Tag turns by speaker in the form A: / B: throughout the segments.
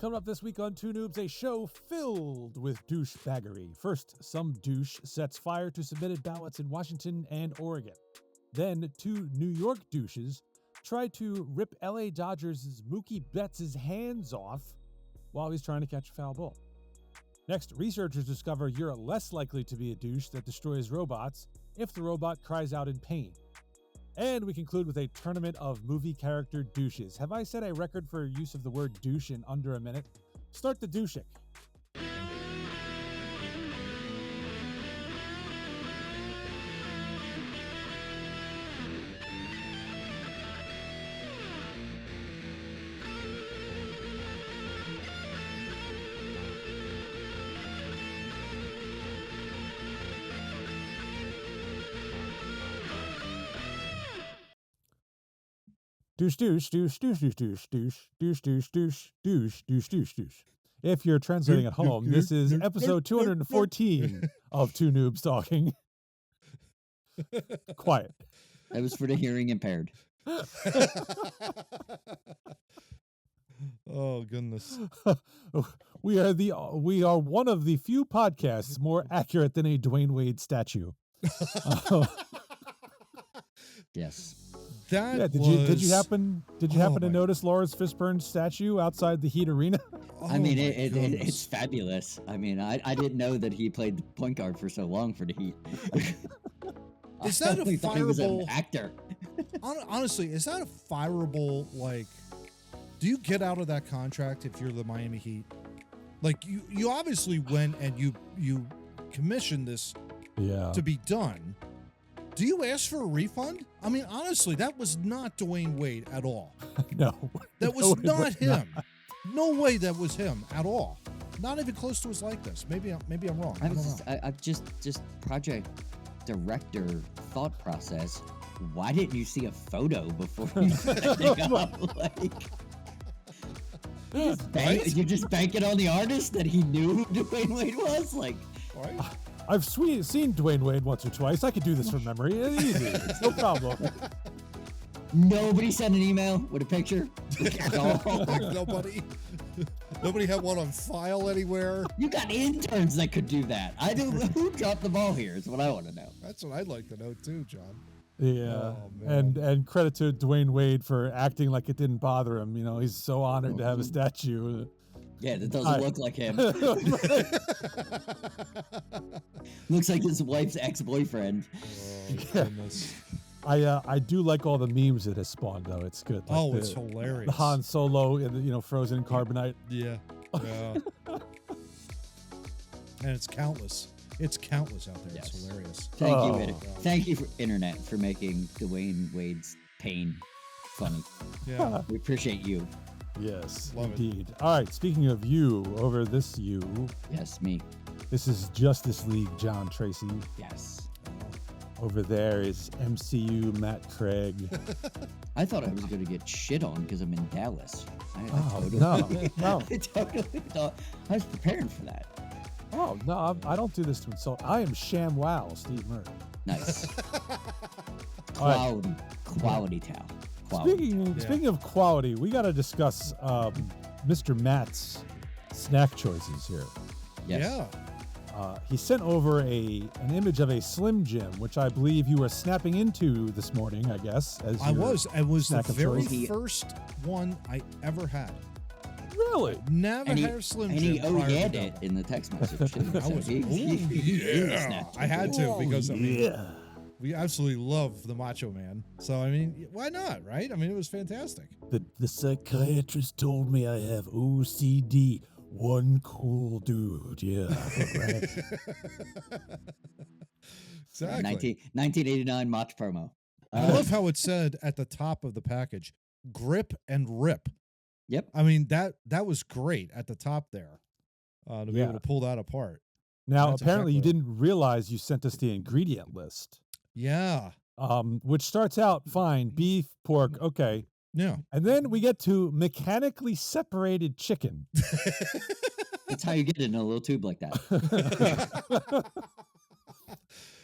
A: Coming up this week on Two Noobs, a show filled with douchebaggery. First, some douche sets fire to submitted ballots in Washington and Oregon. Then, two New York douches try to rip LA Dodgers' Mookie Betts' hands off while he's trying to catch a foul ball. Next, researchers discover you're less likely to be a douche that destroys robots if the robot cries out in pain. And we conclude with a tournament of movie character douches. Have I set a record for use of the word douche in under a minute? Start the douching. Douche, douche, douche, douche, douche, douche, douche, douche, douche, douche, douche, douche, douche, douche. If you're translating at home, this is episode 214 of Two Noobs Talking. Quiet.
B: That was for the hearing impaired.
C: Oh goodness.
A: We are one of the few podcasts more accurate than a Dwayne Wade statue.
B: Yes.
C: That
A: did you happen to notice Lawrence Fishburne's statue outside the Heat Arena?
B: I mean, it's fabulous. I mean, I didn't know that he played point guard for so long for the Heat.
C: Is that a
B: thought he was an
C: fireable
B: actor?
C: Honestly, is that a fireable, like, do you get out of that contract if you're the Miami Heat? Like, you obviously went and you commissioned this to be done. Do you ask for a refund? I mean, honestly, that was not Dwayne Wade at all.
A: No.
C: That was not him. No way that was him at all. Not even close to his likeness. Maybe I'm wrong.
B: I've just project director thought process. Why didn't you see a photo before you set it up? Like, you're just banking on the artist that he knew who Dwayne Wade was? Like,
C: right?
A: I've seen Dwayne Wade once or twice. I could do this from memory. It's easy. It's no problem.
B: Nobody sent an email with a picture at all.
C: Nobody had one on file anywhere.
B: You got interns that could do that. Who dropped the ball here is what I want to know.
C: That's what I'd like to know too, John.
A: Yeah,
C: oh,
A: and credit to Dwayne Wade for acting like it didn't bother him. You know, he's so honored to have a statue.
B: Yeah, that doesn't look like him. Looks like his wife's ex-boyfriend.
C: Oh, goodness.
A: I do like all the memes it has spawned, though. It's good. Like
C: it's hilarious.
A: The Han Solo in the, frozen in carbonite.
C: Yeah. And it's countless. It's countless out there.
B: Yes.
C: It's hilarious.
B: Thank you for internet for making Dwayne Wade's pain funny.
C: Yeah.
B: We appreciate you.
A: Yes,
C: Love
A: indeed. All right, speaking of you, over this you.
B: Yes, me.
A: This is Justice League John Tracy.
B: Yes.
A: Over there is MCU Matt Craig.
B: I thought I was going to get shit on because I'm in Dallas.
A: No.
B: I totally thought I was preparing for that.
A: Oh, no, I don't do this to insult. I am ShamWow, Steve Murray.
B: Nice.
A: Right.
B: Quality towel.
A: Speaking of quality, we got to discuss Mr. Matt's snack choices here.
B: Yes.
C: Yeah.
A: He sent over an image of a Slim Jim, which I believe you were snapping into this morning, I guess.
C: I was. It was the very
A: choice.
C: first one I ever had.
A: Really?
C: Never had a Slim Jim.
B: And he
C: prior to
B: had
C: that.
B: it in the text message. Too.
C: I was,
B: yeah.
C: I had to because we absolutely love the Macho Man. So, I mean, why not, right? I mean, it was fantastic.
A: The psychiatrist told me I have OCD. One cool dude, yeah. Right.
C: Exactly.
B: 1989 Mach promo.
C: I love how it said at the top of the package, grip and rip.
B: Yep.
C: I mean, that was great at the top there to be able to pull that apart.
A: Now,
C: That's
A: apparently you
C: exactly
A: didn't realize you sent us the ingredient list.
C: Yeah.
A: Which starts out fine, beef, pork, okay.
C: Yeah.
A: And then we get to mechanically separated chicken.
B: That's how you get it in a little tube like that.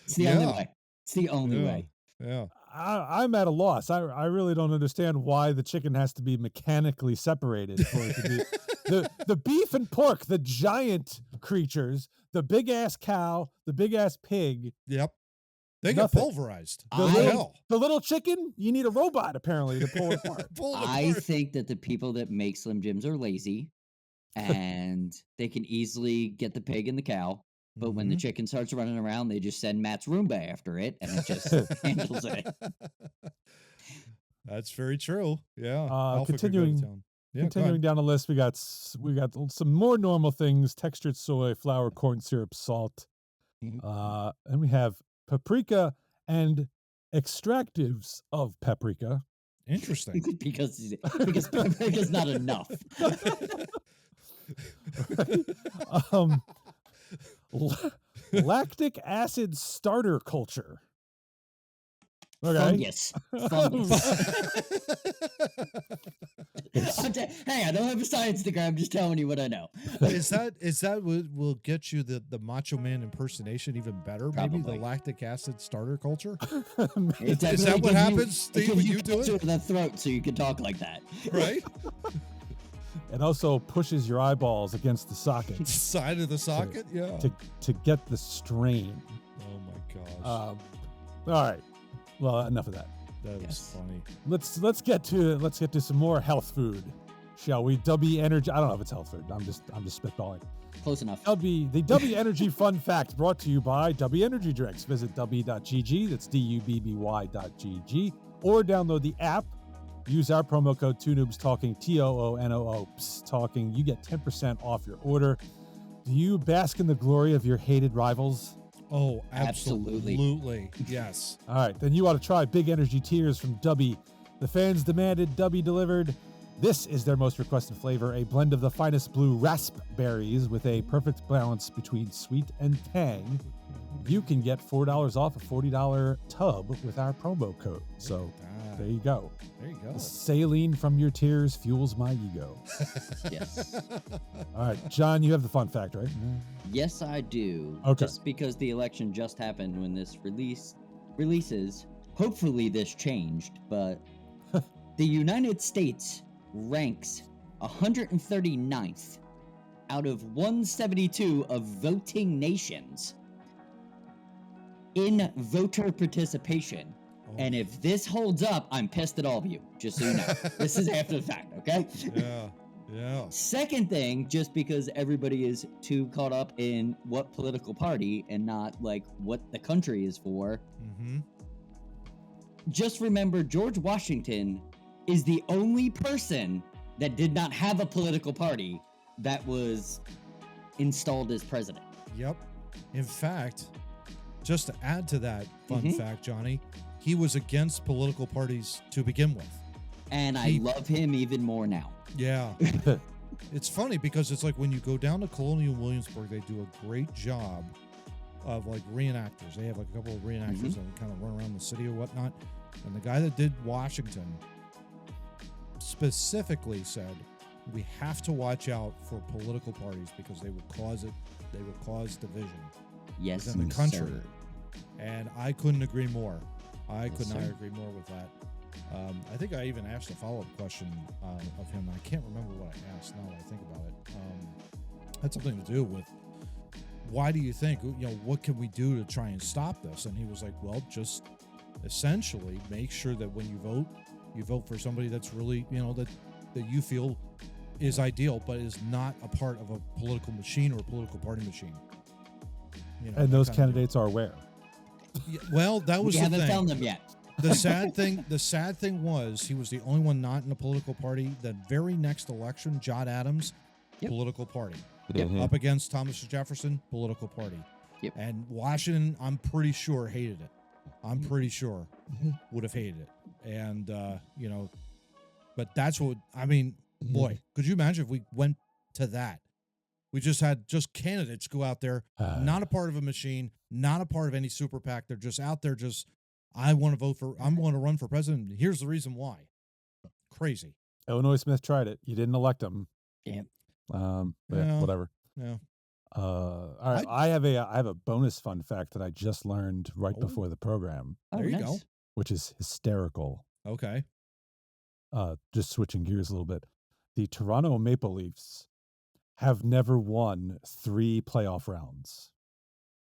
B: It's the only way. It's the only way.
C: Yeah.
A: I'm at a loss. I really don't understand why the chicken has to be mechanically separated for it to be. the beef and pork, the giant creatures, the big ass cow, the big ass pig.
C: Yep. They
A: Nothing.
C: get pulverized.
A: The little chicken, you need a robot apparently to pull it apart.
B: I think that the people that make Slim Jims are lazy, and they can easily get the pig and the cow. But when the chicken starts running around, they just send Matt's Roomba after it, and it just handles it.
C: That's very true. Yeah.
A: Continuing down the list, we got some more normal things: textured soy, flour, corn syrup, salt. And we have paprika and extractives of paprika.
C: Interesting.
B: because paprika's not enough.
A: Lactic acid starter culture. Okay.
B: Fungus. Hey, I don't have a science degree. I'm just telling you what I know.
C: Is that what will get you the Macho Man impersonation even better?
B: Probably.
C: Maybe the lactic acid starter culture?
B: Is
C: that what happens, Steve, when you do it?
B: To the throat so you can talk like that.
C: Right?
A: It also pushes your eyeballs against the socket.
C: Side of the socket? Yeah.
A: To get the strain.
C: Oh my gosh.
A: All right. Well, enough of that.
C: That was funny.
A: Let's get to some more health food, shall we? Dubby Energy. I don't know if it's health food. I'm just spitballing.
B: Close enough.
A: The Dubby Energy Fun Fact brought to you by Dubby Energy Drinks. Visit dubby.gg. That's DUBBY.gg. Or download the app. Use our promo code Too Noobs Talking, TOONOO Talking. You get 10% off your order. Do you bask in the glory of your hated rivals?
C: Oh, absolutely. Yes.
A: All right, then you ought to try Big Energy Tears from Dubby. The fans demanded, Dubby delivered. This is their most requested flavor, a blend of the finest blue raspberries with a perfect balance between sweet and tang. You can get $4 off a $40 tub with our promo code. So there you go.
C: There you go.
A: The saline from your tears fuels my ego.
B: Yes.
A: All right, John, you have the fun fact, right?
B: Yes, I do.
A: Okay.
B: Just because the election just happened when this releases, hopefully this changed, but the United States ranks 139th out of 172 of voting nations in voter participation. And if this holds up, I'm pissed at all of you, just so you know. This is after the fact, okay?
C: Yeah.
B: Second thing, just because everybody is too caught up in what political party and not like what the country is for, just remember George Washington is the only person that did not have a political party that was installed as president.
C: Yep. In fact, just to add to that fun fact, Johnny, he was against political parties to begin with.
B: And I love him even more now.
C: Yeah. It's funny because it's like when you go down to Colonial Williamsburg, they do a great job of like reenactors. They have like a couple of reenactors that kind of run around the city or whatnot. And the guy that did Washington specifically said, we have to watch out for political parties because they would cause division within the country.
B: Sir.
C: And I couldn't agree more. I could not agree more with that. I think I even asked a follow-up question of him. I can't remember what I asked now that I think about it. Had something to do with, why do you think, what can we do to try and stop this? And he was like, well, just essentially make sure that when you vote for somebody that's really, that you feel is ideal, but is not a part of a political machine or a political party machine.
A: And those candidates are where?
C: Yeah, well, that was
B: we
C: the
B: haven't
C: thing.
B: found them yet.
C: The sad thing was he was the only one not in a political party. The very next election, John Adams, political party. Up against Thomas Jefferson, political party. And Washington, I'm pretty sure hated it. I'm pretty sure would have hated it. And, but that's what, boy, could you imagine if we went to that? We just had candidates go out there, not a part of a machine, not a part of any super PAC. They're just out there I want to run for president. Here's the reason why. Crazy.
A: Illinois Smith tried it. You didn't elect him.
B: Yeah.
A: Whatever.
C: Yeah.
A: All right. I have a bonus fun fact that I just learned right before the program.
C: There you go.
A: Which is hysterical.
C: Okay.
A: Just switching gears a little bit. The Toronto Maple Leafs have never won 3 playoff rounds.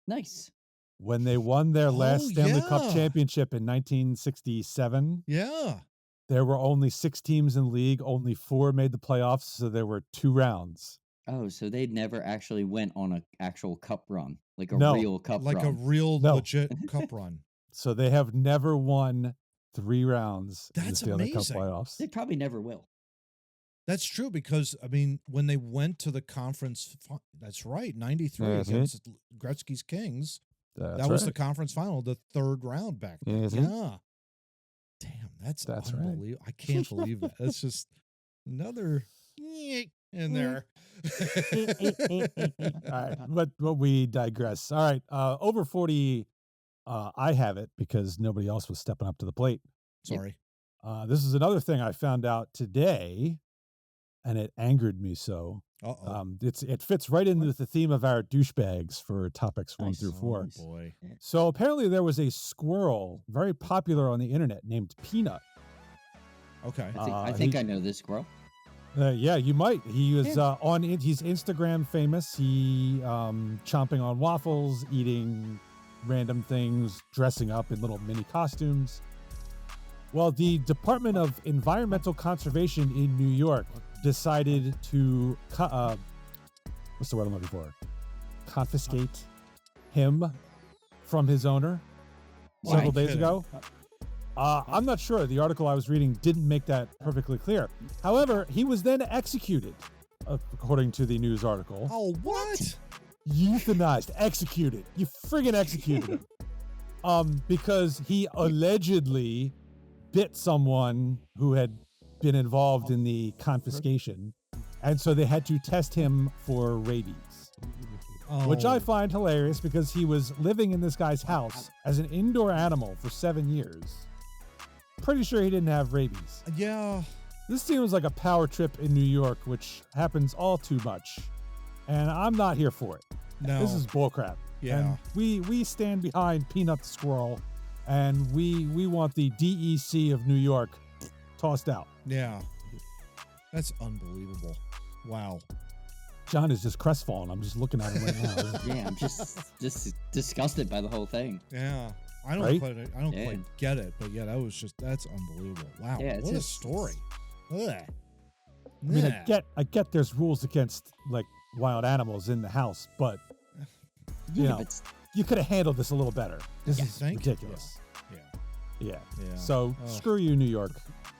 B: Nice.
A: When they won their last Stanley Cup
C: yeah.
A: championship in 1967,
C: Yeah.
A: there were only 6 teams in the league. Only 4 made the playoffs, so there were 2 rounds.
B: Oh, so they never actually went on an actual cup run, like a
A: No.
B: real cup
C: Like
B: run.
C: a real
A: No.
C: legit cup run.
A: So they have never won 3 rounds in the
C: That's
A: Stanley Cup
C: amazing.
A: playoffs.
B: They probably never will.
C: That's true because, I mean, when they went to the conference, that's right, 93 against Gretzky's Kings, that was the conference final, the 3rd round back then. Yeah. Damn, that's unbelievable. Right. I can't believe that. That's just another in there.
A: All right, but we digress. All right, over 40, I have it because nobody else was stepping up to the plate.
C: Sorry.
A: This is another thing I found out today, and it angered me so. It fits right in with the theme of our douchebags for topics 1 through 4.
C: Oh, boy.
A: So apparently there was a squirrel very popular on the internet named Peanut.
C: Okay.
B: I think I know this squirrel.
A: Yeah, you might. He was he's Instagram famous. He chomping on waffles, eating random things, dressing up in little mini costumes. Well, the Department of Environmental Conservation in New York decided to what's the word I'm looking for? Confiscate him from his owner several days ago. I'm not sure. The article I was reading didn't make that perfectly clear. However, he was then executed, according to the news article.
C: Oh, what?
A: Euthanized, executed. You friggin' executed him. Because he allegedly bit someone who had been involved in the confiscation, and so they had to test him for rabies. Which I find hilarious because he was living in this guy's house as an indoor animal for 7 years. Pretty sure he didn't have rabies.
C: Yeah.
A: This seems like a power trip in New York, which happens all too much. And I'm not here for it.
C: No.
A: This is bullcrap.
C: Yeah.
A: And we stand behind Peanut the Squirrel, and we want the DEC of New York tossed out.
C: Yeah. That's unbelievable. Wow.
A: John is just crestfallen. I'm just looking at him right now.
B: Yeah, I'm just disgusted by the whole thing.
C: Yeah. I don't quite get it, but yeah, that's unbelievable. Wow.
B: Yeah,
C: what a story. Ugh.
A: I mean, I get there's rules against like wild animals in the house, but you know, you could have handled this a little better. This is ridiculous. Yeah. So screw you, New York.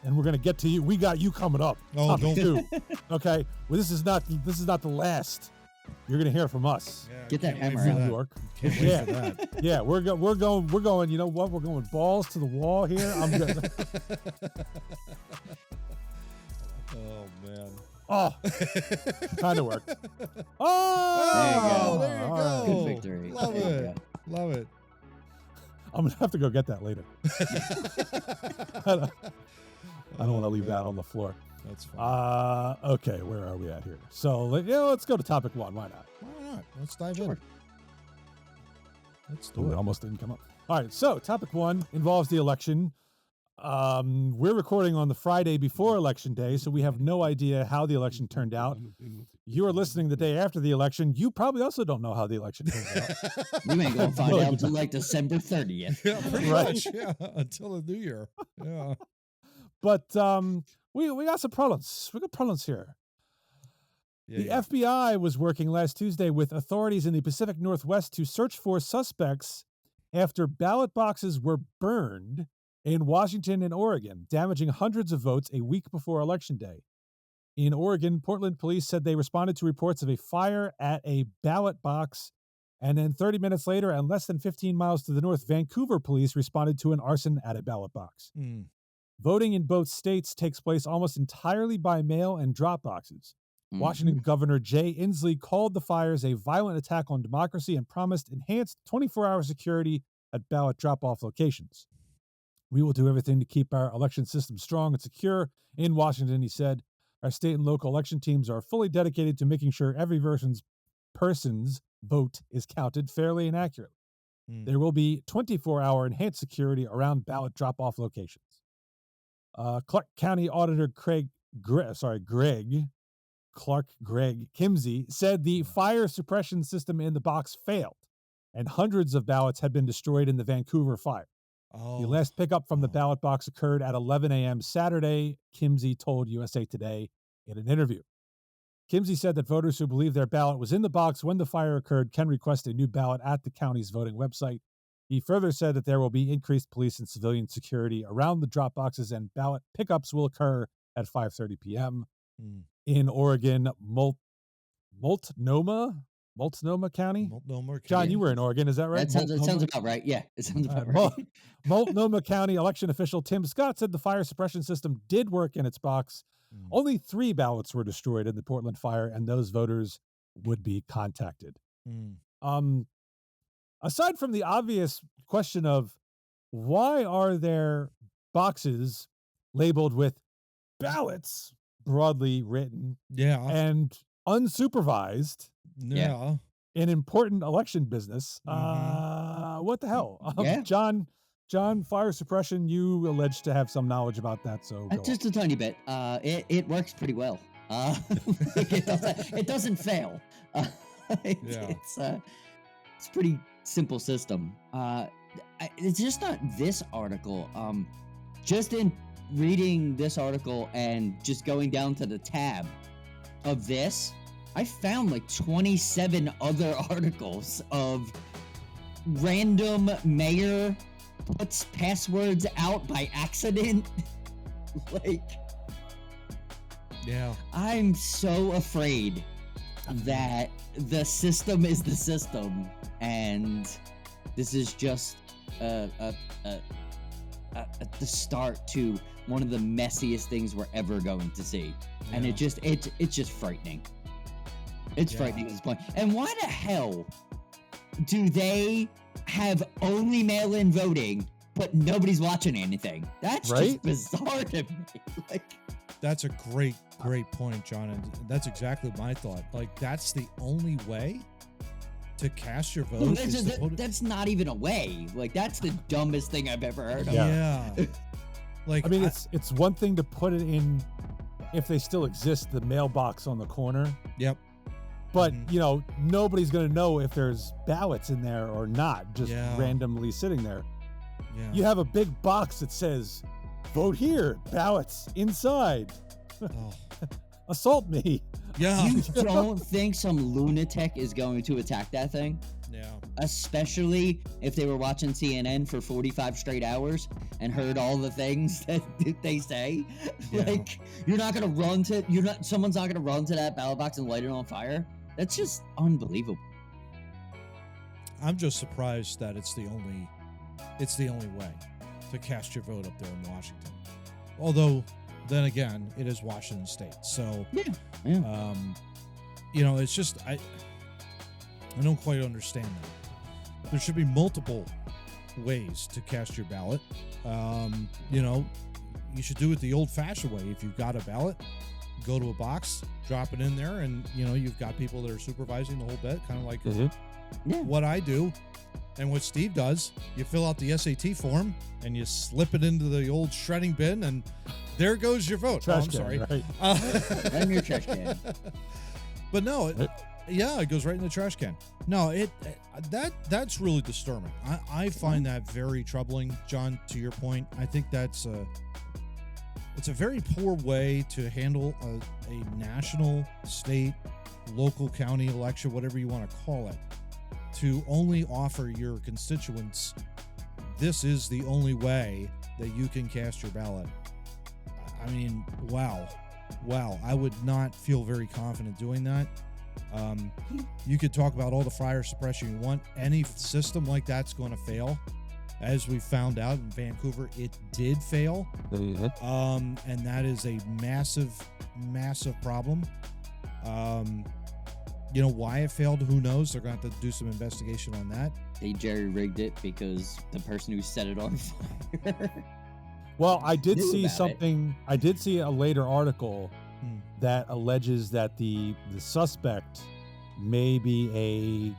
A: And we're gonna get to you. We got you coming up.
C: Oh, don't
A: do. Okay. Well, this is not the last. You're gonna hear from us.
C: Yeah,
B: get that hammer
A: out,
B: New
A: York.
C: Can't wait for that.
A: Yeah, we're going. You know what? We're going balls to the wall here. I'm good.
C: Oh man.
A: Oh, kind of worked.
C: Oh, there you go.
B: Good victory.
C: Love it. Love it.
A: I'm gonna have to go get that later. I don't want to leave that on the floor.
C: That's fine.
A: Okay, where are we at here? So let's go to topic 1. Why not?
C: Why not? Let's dive in. Let's do
A: it.
C: It
A: Almost didn't come up. All right, so topic 1 involves the election. We're recording on the Friday before Election Day, so we have no idea how the election turned out. You are listening the day after the election. You probably also don't know how the election turned out.
B: You ain't gonna find out until like December 30th.
C: Yeah, pretty much. Yeah, until the new year. Yeah.
A: But we got some problems. We got problems here. The FBI was working last Tuesday with authorities in the Pacific Northwest to search for suspects after ballot boxes were burned in Washington and Oregon, damaging hundreds of votes a week before Election Day. In Oregon, Portland police said they responded to reports of a fire at a ballot box, and then 30 minutes later, and less than 15 miles to the north, Vancouver police responded to an arson at a ballot box. Voting in both states takes place almost entirely by mail and drop boxes. Washington Governor Jay Inslee called the fires a violent attack on democracy and promised enhanced 24-hour security at ballot drop-off locations. We will do everything to keep our election system strong and secure in Washington, he said. Our state and local election teams are fully dedicated to making sure every person's vote is counted fairly and accurately. There will be 24-hour enhanced security around ballot drop-off locations. Clark County Auditor Greg Clark Gregg Kimsey, said the fire suppression system in the box failed, and hundreds of ballots had been destroyed in the Vancouver fire. The last pickup from the ballot box occurred at 11 a.m. Saturday, Kimsey told USA Today in an interview. Kimsey said that voters who believe their ballot was in the box when the fire occurred can request a new ballot at the county's voting website. He further said that there will be increased police and civilian security around the drop boxes, and ballot pickups will occur at 5:30 p.m. In Oregon, Multnomah County?
C: Multnomah County.
A: John, you were in Oregon, is that right?
B: That sounds about right. Yeah, it sounds about right.
A: Multnomah County election official Tim Scott said the fire suppression system did work in its box. Only 3 ballots were destroyed in the Portland fire, and those voters would be contacted. Aside from the obvious question of why are there boxes labeled with ballots broadly written and unsupervised in important election business, what the hell? John, fire suppression, you allege to have some knowledge about that, so go
B: just
A: on.
B: a tiny bit. It works pretty well. It doesn't fail. It's a pretty simple system. It's just not this article. Just in reading this article and just going down to the tab of this, I found like 27 other articles of random mayor puts passwords out by accident. I'm so afraid that the system is the system, and this is just the start to one of the messiest things we're ever going to see. And it's just frightening. It's frightening at this point. And why the hell do they have only mail-in voting, but nobody's watching anything? That's just bizarre to me.
C: That's a great point, John, and that's exactly my thought. That's the only way to cast your vote.
B: That's not even a way. That's the dumbest thing I've ever heard of.
A: It's one thing to put it in, if they still exist, the mailbox on the corner.
C: Yep.
A: But, nobody's going to know if there's ballots in there or not, just randomly sitting there. Yeah. You have a big box that says, vote here, ballots inside. Assault me.
C: Yeah.
B: You don't think some lunatic is going to attack that thing?
C: Yeah.
B: Especially if they were watching CNN for 45 straight hours and heard all the things that they say. You're not going to run to, someone's not going to run to that ballot box and light it on fire. That's just unbelievable.
C: I'm just surprised that it's the only way to cast your vote up there in Washington. Although, then again, it is Washington State. So, it's just, I don't quite understand that. There should be multiple ways to cast your ballot. You should do it the old-fashioned way. If you've got a ballot, go to a box, drop it in there, and, you've got people that are supervising the whole bit, kind of like what I do. And what Steve does, you fill out the SAT form and you slip it into the old shredding bin, and there goes your vote.
A: Trash
C: I'm sorry.
A: Right.
B: I'm your trash can.
C: But no, it goes right in the trash can. No, that's really disturbing. I find that very troubling, John. To your point, I think it's a very poor way to handle a national, state, local, county election, whatever you want to call it, to only offer your constituents, this is the only way that you can cast your ballot. I mean, wow. I would not feel very confident doing that. You could talk about all the fire suppression you want. Any system like that's going to fail. As we found out in Vancouver, it did fail. And that is a massive, massive problem. Why it failed, who knows? They're going to have to do some investigation on that.
B: They jerry-rigged it because the person who set it on fire.
A: Well, I did see something. I did see a later article that alleges that the suspect may be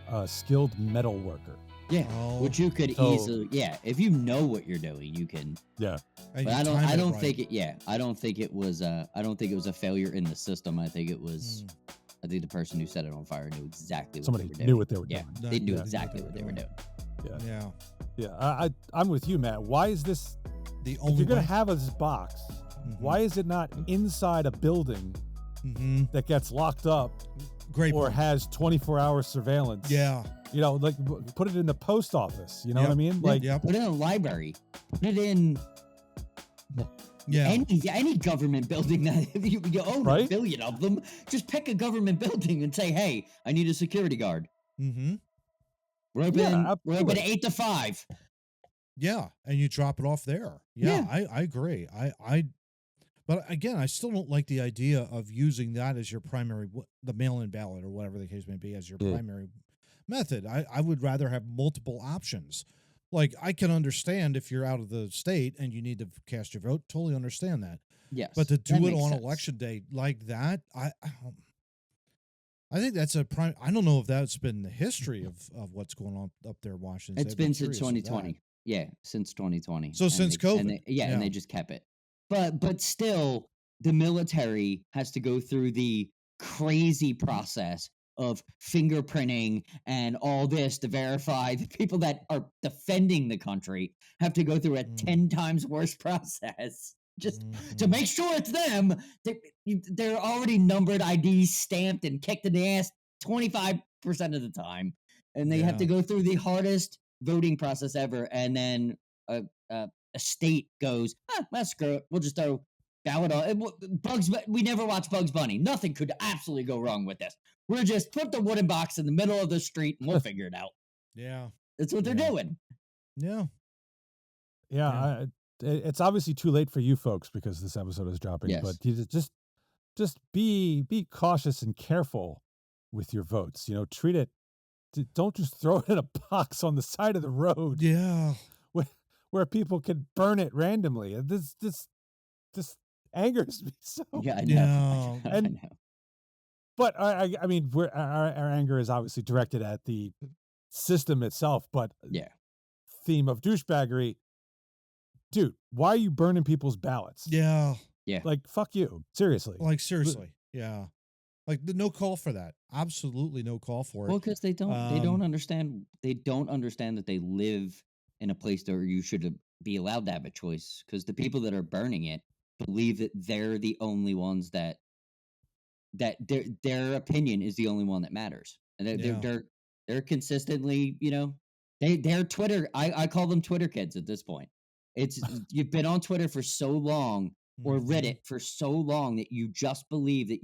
A: a skilled metal worker.
B: Yeah,
C: Oh,
B: which you could
A: So-
B: easily. Yeah, if you know what you're doing, you can.
A: Yeah.
C: and
B: But
C: you
B: I don't.
C: time
B: I
C: it
B: don't
C: right.
B: think it. Yeah, I don't think it was. I don't think it was a failure in the system. I think it was.
C: Mm.
B: I think the person who set it on fire knew exactly what
A: Somebody
B: they were doing.
A: knew what they were
B: Yeah,
A: doing.
B: they knew
C: Yeah.
B: exactly what they were doing.
C: Yeah.
A: Yeah. I'm with you, Matt. Why is this?
C: The
A: If
C: only
A: you're gonna
C: way.
A: have this box, why is it not inside a building
C: Mm-hmm.
A: that gets locked up
C: Great.
A: or
C: point.
A: has 24-hour surveillance?
C: Yeah.
A: You know, like put it in the post office. You know what I
C: Yep.
A: mean? Like,
C: Yep.
B: Put it in a library. Put it in
C: Yeah.
B: any government building that you own a
A: Right?
B: billion of them. Just pick a government building and say, "Hey, I need a security guard.
C: Mm-hmm.
B: We're open.
A: Yeah,
B: we're open
A: absolutely.
B: 8 to 5."
C: Yeah, and you drop it off there. Yeah,
B: Yeah.
C: I agree. But again, I still don't like the idea of using that as your primary, the mail-in ballot or whatever the case may be, as your
A: Yeah.
C: primary method. I would rather have multiple options. Like, I can understand if you're out of the state and you need to cast your vote. Totally understand that.
B: Yes,
C: But to
B: that
C: do it
B: makes
C: on
B: sense.
C: election day like that, I think that's a prime. I don't know if that's been the history of what's going on up there in Washington
B: It's
C: State. I'd
B: been
C: be
B: since
C: curious of that.
B: 2020. Yeah, since 2020.
C: So
B: And
C: since
B: they- and
C: COVID.
B: they- and they just kept it. But still, the military has to go through the crazy process of fingerprinting and all this to verify the people that are defending the country have to go through a
C: Mm.
B: 10 times worse process just to
C: Mhm.
B: make sure it's them. They're already numbered IDs stamped and kicked in the ass 25% of the time, and they have to
C: Yeah.
B: go through the hardest voting process ever. And then a state goes, well, screw it, we'll just throw ballot on we never watched Bugs Bunny. Nothing could absolutely go wrong with this. We're just put the wooden box in the middle of the street and we'll figure it out.
C: Yeah.
B: That's what they're
C: Yeah.
B: doing.
C: Yeah.
A: yeah, it's obviously too late for you folks because this episode is dropping.
B: Yes.
A: But you just be cautious and careful with your votes. You know, treat it. Don't just throw it in a box on the side of the road
C: Yeah.
A: where people can burn it randomly. This angers me so.
B: Yeah, I know.
C: Yeah.
B: I
A: And-
B: know.
A: But I mean, our anger is obviously directed at the system itself. But
B: Yeah.
A: theme of douchebaggery, dude. Why are you burning people's ballots?
C: Yeah.
A: Like, fuck you. Seriously.
C: Like, seriously. Yeah. Like, no call for that. Absolutely no call for it.
B: Well, because they don't
C: Um,
B: understand. They don't understand that they live in a place where you should be allowed to have a choice. Because the people that are burning it believe that they're the only ones that their opinion is the only one that matters, and they're consistently, they're Twitter. I call them Twitter kids at this point. It's you've been on Twitter for so long or
C: Mhm.
B: Reddit for so long that you just believe that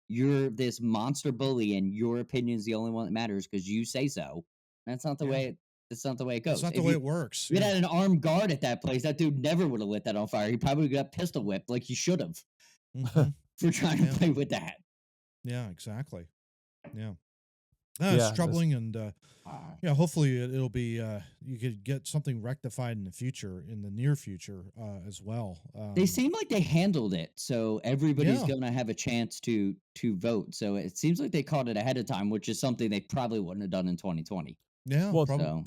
B: you're this monster bully and your opinion is the only one that matters because you say so. That's not the
C: Yeah.
B: way. That's not the way it goes.
C: That's not the
B: If
C: way
B: you-
C: it works.
B: if you
C: Yeah.
B: had an armed guard at that place, that dude never would have lit that on fire. He probably got pistol whipped like he should have
C: Mhm.
B: for trying to
C: Yeah.
B: play with that.
C: Yeah, exactly. Yeah. No,
A: Yeah,
C: it's
A: that's-
C: troubling, and yeah, hopefully it'll be you could get something rectified in the future, in the near future, as well.
B: They seem like they handled it, so everybody's
C: Yeah.
B: going to have a chance to vote. So it seems like they caught it ahead of time, which is something they probably wouldn't have done in 2020.
C: Yeah.
A: Well,
B: So-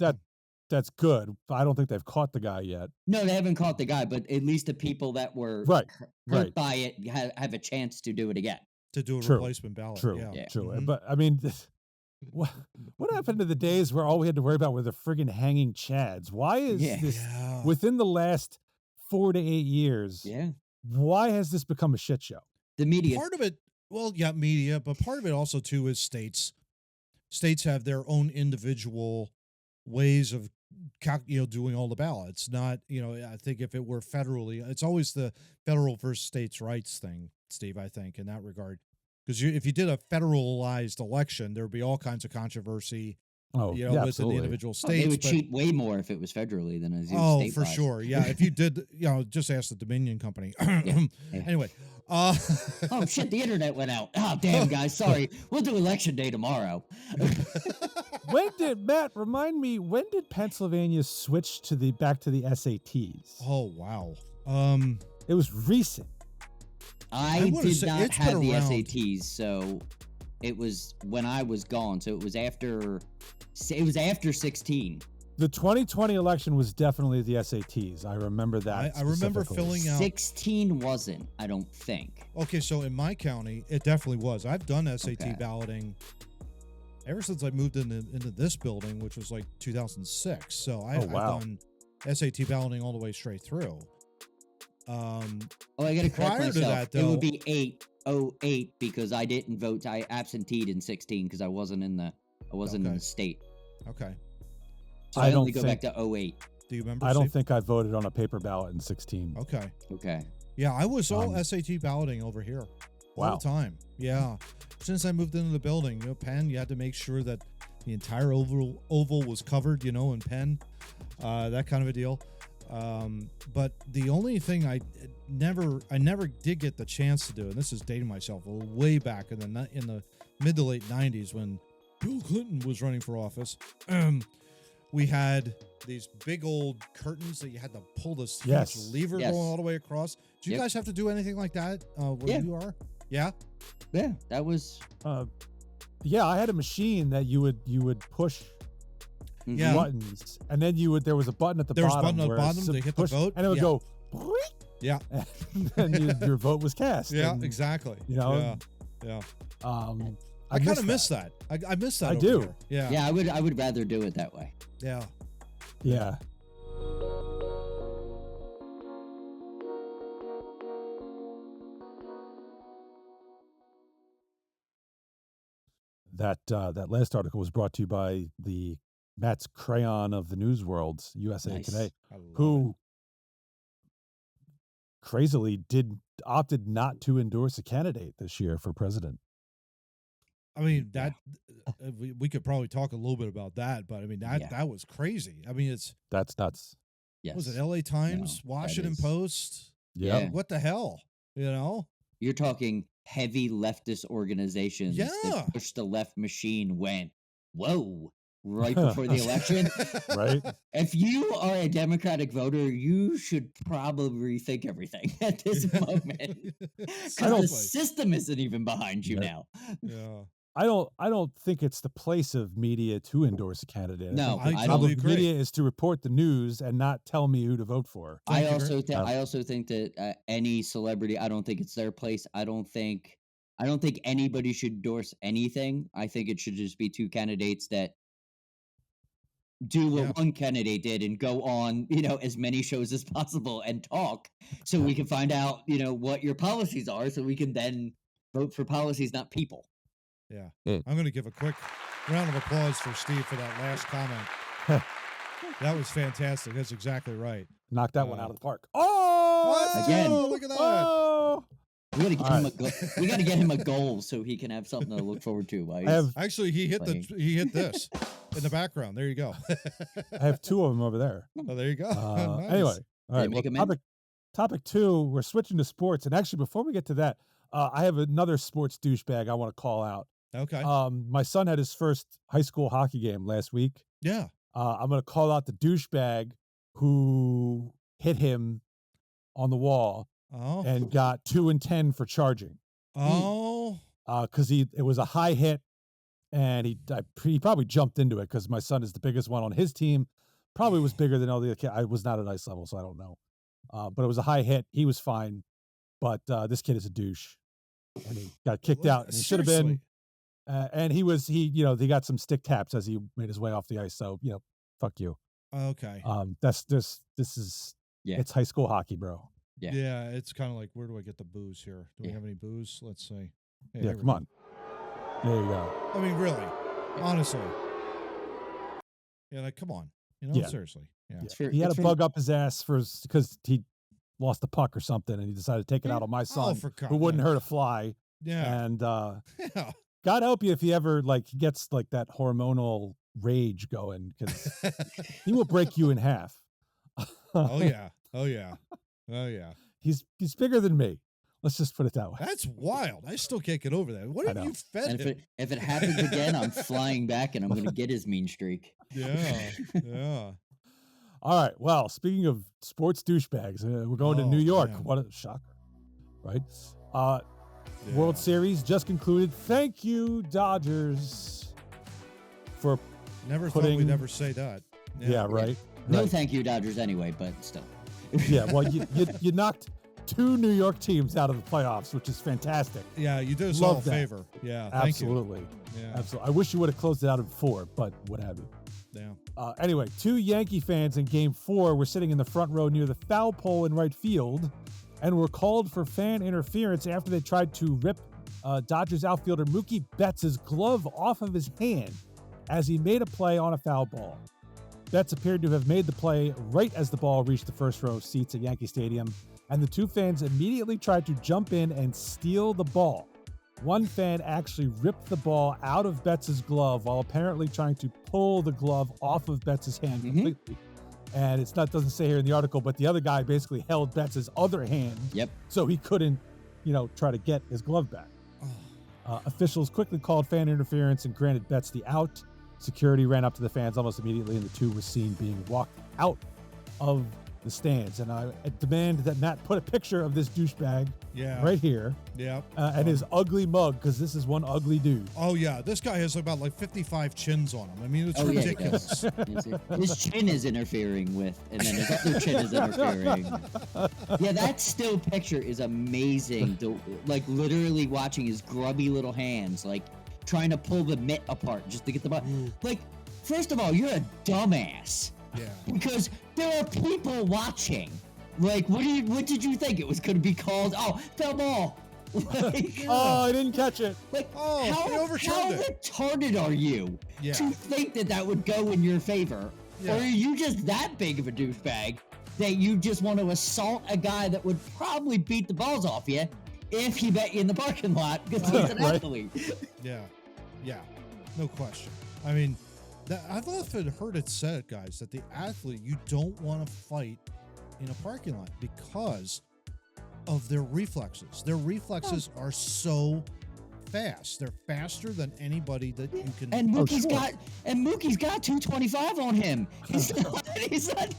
A: that's good. But I don't think they've caught the guy yet.
B: No, they haven't caught the guy, but at least the people that were
A: Right,
B: hurt
A: right.
B: by it have a chance to do it again.
C: to do a
A: True.
C: replacement ballot.
A: True,
C: Yeah.
B: Yeah.
A: true.
C: Mhm.
A: But I mean, what happened to the days where all we had to worry about were the friggin' hanging chads? Why is
B: Yeah.
A: this
C: Yeah.
A: within the last 4 to 8 years?
B: Yeah,
A: Why has this become a shit show?
B: the media.
C: Part of it, well, yeah, media, but part of it also too is states. States have their own individual ways of doing all the ballots. Not, I think if it were federally, it's always the federal versus states' rights thing, Steve. I think in that regard, because if you did a federalized election, there would be all kinds of controversy,
A: Oh,
C: within
A: yeah,
C: the
A: absolutely.
C: individual
B: Oh,
C: states.
B: they would
C: but-
B: cheat way more if it was federally than as
C: Oh,
B: statewide.
C: for sure. Yeah. If you did, just ask the Dominion company. Anyway.
B: Oh shit, the internet went out. Oh damn, guys, sorry. We'll do election day tomorrow.
A: When did Matt remind me? When did Pennsylvania switch to back to the SATs?
C: Oh, wow.
A: It was recent.
C: I
B: I
C: wanna
B: did
C: say
B: not
C: it's been
B: have the
C: around.
B: SATs, so it was when I was gone. So it was after 16.
A: The 2020 election was definitely the SATs. I remember that.
C: I remember
A: specifically.
C: filling out.
B: 16 wasn't, I don't think.
C: Okay, so in my county, it definitely was. I've done SAT
B: Okay.
C: balloting ever since I moved into this building, which was like 2006. So I've done SAT balloting all the way straight through.
B: Oh, I gotta correct
C: Prior to
B: myself.
C: that,
B: It
C: though-
B: would be 808 because I didn't vote. I absenteed in 16 because I wasn't in the
C: Okay.
B: state.
C: Okay.
B: So
A: I
B: I
A: don't
B: only go back
A: think-
B: to 08.
C: Do you remember?
A: I don't
C: Steve?
A: think I voted on a paper ballot in 16.
C: Okay.
B: Okay.
C: Yeah, I was all
A: Um,
C: SAT balloting over here all
A: Wow.
C: the time. Yeah. Since I moved into the building, pen, you had to make sure that the entire oval was covered, in pen, that kind of a deal. But the only thing I never did get the chance to do, and this is dating myself way back in the mid to late 90s when Bill Clinton was running for office. We had these big old curtains that you had to pull this huge
A: Yes.
C: lever
B: Yes.
C: going all the way across. Do you
B: Yep.
C: guys have to do anything like that where
B: Yeah.
C: you are? Yeah.
B: Yeah, that was.
A: Yeah, I had a machine that you would push
C: Yeah.
A: buttons, and then there was a button at the
C: There was a
A: bottom.
C: button at the
A: where
C: bottom to hit the
A: push,
C: vote?
A: and it would
C: Yeah.
A: go.
C: Yeah.
A: And your vote was cast.
C: Yeah,
A: and,
C: exactly.
A: Yeah.
C: I kind of miss that. I miss that.
A: I
C: over
A: do.
C: here. Yeah.
B: Yeah, I would rather do it that way.
C: Yeah.
A: Yeah. That last article was brought to you by the Matt's Crayon of the News World's USA
B: Nice.
A: Today,
C: I love
A: who crazily opted not to endorse a candidate this year for president.
C: I mean, that we could probably talk a little bit about that, but I mean
B: Yeah.
C: that was crazy. I mean, it's
A: That's nuts.
B: Yes.
C: was it LA Times,
B: No, that
C: Washington
B: is-
C: Post?
A: Yeah.
B: Yeah.
C: What the hell?
B: You're talking heavy leftist organizations
C: Yeah.
B: that push the left machine went, whoa, right before the election.
A: Right?
B: If you are a Democratic voter, you should probably rethink everything at this moment. Because
C: Seriously.
B: the system isn't even behind you
A: Yeah.
B: now.
C: Yeah.
A: I don't think it's the place of media to endorse a candidate.
B: No,
A: think the
C: I
A: job
C: totally
A: of
C: agree.
A: media is to report the news and not tell me who to vote for.
B: I
C: Totally
B: also
C: agree.
B: I also think that any celebrity, I don't think it's their place. I don't think anybody should endorse anything. I think it should just be two candidates that do what
C: Yeah.
B: one candidate did and go on, as many shows as possible and talk so we can find out, what your policies are so we can then vote for policies, not people.
C: Yeah.
A: Mm.
C: I'm going to give a quick round of applause for Steve for that last comment. That was fantastic. That's exactly right.
A: Knock that one out of the park.
C: Oh,
A: Oh,
B: Again.
C: look at that.
A: Oh,
B: We gotta get
A: All
B: him we gotta get him a goal so he can have something to look forward to. While
A: I have
C: Actually, he hit this in the background. There you go.
A: I have two of them over there.
C: Oh, there you go. Nice.
A: Anyway, all right.
B: make
A: Well,
B: 'em in?
A: topic two. We're switching to sports, and actually, before we get to that, I have another sports douchebag I want to call out.
C: Okay.
A: My son had his first high school hockey game last week.
C: Yeah.
A: I'm going to call out the douchebag who hit him on the wall
C: Oh.
A: and got 2 and 10 for charging.
C: Oh.
A: Because it was a high hit, and he probably jumped into it because my son is the biggest one on his team. Probably was bigger than all the other kids. I was not at ice level, so I don't know. But it was a high hit. He was fine, but this kid is a douche, and he got kicked out. And he should have been. And he got some stick taps as he made his way off the ice. So fuck you.
C: Okay.
A: This is it's high school hockey, bro.
B: Yeah.
C: Yeah. It's kind of like, where do I get the booze here? Do we
B: Yeah.
C: have any booze? Let's see. Hey,
A: Yeah,
C: here we
A: come
C: go.
A: on. There you go.
C: I mean, really, honestly. Yeah, like, come on.
A: Yeah.
C: Seriously. Yeah.
B: It's for-
A: He had
B: it's
A: a
B: for-
A: bug up his ass because he lost the puck or something, and he decided to take it out on my son,
C: for
A: who wouldn't
C: God's
A: hurt a fly.
C: Yeah.
A: And
C: Yeah.
A: God help you if he ever gets that hormonal rage going, because he will break you in half.
C: Oh yeah. Oh yeah. Oh yeah.
A: He's bigger than me. Let's just put it that way.
C: That's wild. I still can't get over that. What
A: I
C: have
A: know.
C: you fed
B: And
C: him?
B: if it happens again, I'm flying back and I'm gonna get his mean streak.
C: Yeah. Yeah.
A: All right. Well, speaking of sports douchebags, we're going to
C: Oh,
A: New York.
C: man.
A: What a shocker, right?
C: Yeah.
A: World Series just concluded. Thank you, Dodgers, for
C: Never thought
A: putting-
C: we'd ever say that.
A: Yeah, right.
B: No,
A: Right.
B: thank you, Dodgers. Anyway, but still.
A: Yeah, well, you knocked 2 New York teams out of the playoffs, which is fantastic.
C: Yeah, you did us
A: Love
C: all a
A: that.
C: favor. Yeah, thank
A: Absolutely.
C: you. Yeah,
A: Absolutely. I wish you would have closed it out in 4, but what have you.
C: yeah.
A: Anyway, 2 Yankee fans in Game 4 were sitting in the front row near the foul pole in right field and were called for fan interference after they tried to rip Dodgers outfielder Mookie Betts' glove off of his hand as he made a play on a foul ball. Betts appeared to have made the play right as the ball reached the first row of seats at Yankee Stadium, and the 2 fans immediately tried to jump in and steal the ball. One fan actually ripped the ball out of Betts' glove while apparently trying to pull the glove off of Betts' hand completely. And doesn't say here in the article, but the other guy basically held Betts' other hand.
B: Yep.
A: So he couldn't, try to get his glove back. Officials quickly called fan interference and granted Betts the out. Security ran up to the fans almost immediately, and the 2 were seen being walked out of the stands. And I demand that Matt put a picture of this douchebag right here.
C: Yeah.
A: And his ugly mug, because this is one ugly dude.
C: Oh, yeah. This guy has about 55 chins on him. I mean, it's ridiculous.
B: His chin is interfering with, and then his other chin is interfering. Yeah, that still picture is amazing. Literally watching his grubby little hands, trying to pull the mitt apart just to get the ball. First of all, you're a dumbass.
C: Yeah.
B: Because there are people watching. What did you think? It was going to be called, foul ball.
A: Oh, I didn't catch it.
B: How retarded are you to think that would go in your favor?
C: Yeah.
B: Or are you just that big of a douchebag that you just want to assault a guy that would probably beat the balls off you if he bet you in the parking lot because he's an athlete?
C: Yeah. Yeah. No question. I mean, I've often heard it said, guys, that the athlete, you don't want to fight in a parking lot because of their reflexes. Their reflexes are so fast. They're faster than anybody that you can.
B: And Mookie's got 225 on him. He's not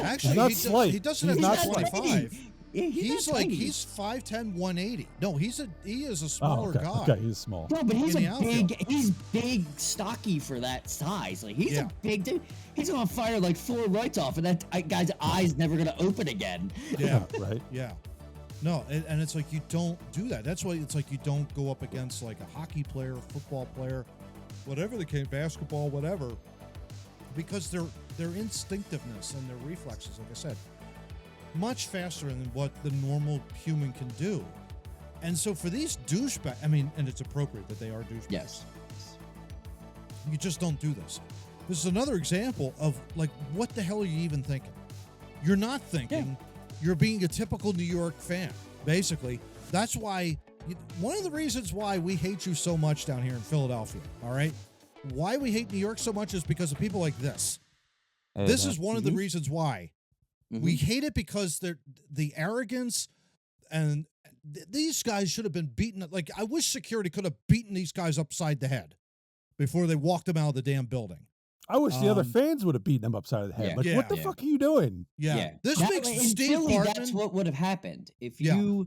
C: Actually,
A: slight.
C: He doesn't have
A: not
C: 225.
B: He's
C: He's 5'10", 180. No, he is a smaller guy.
A: Okay, he's small.
B: No, but he's big, stocky for that size. He's a big dude. He's gonna fire 4 rights off, and that guy's eye's never gonna open again.
C: Yeah,
A: right.
C: Yeah. No, and it's you don't do that. That's why it's you don't go up against a hockey player, a football player, whatever the case, basketball, whatever, because their instinctiveness and their reflexes, like I said, much faster than what the normal human can do. And so for these douchebags, and it's appropriate that they are douchebags.
B: Yes.
C: You just don't do this. This is another example of what the hell are you even thinking? You're not thinking. Yeah. You're being a typical New York fan, basically. That's why, one of the reasons why we hate you so much down here in Philadelphia, all right? Why we hate New York so much is because of people like this. This is one of the reasons why. We hate it because the arrogance, and these guys should have been beaten. I wish security could have beaten these guys upside the head before they walked them out of the damn building.
A: I wish the other fans would have beaten him upside the head. What the fuck are you doing?
C: Yeah. This makes Steve
B: Philly,
C: Bartman.
B: that's what would have happened. If you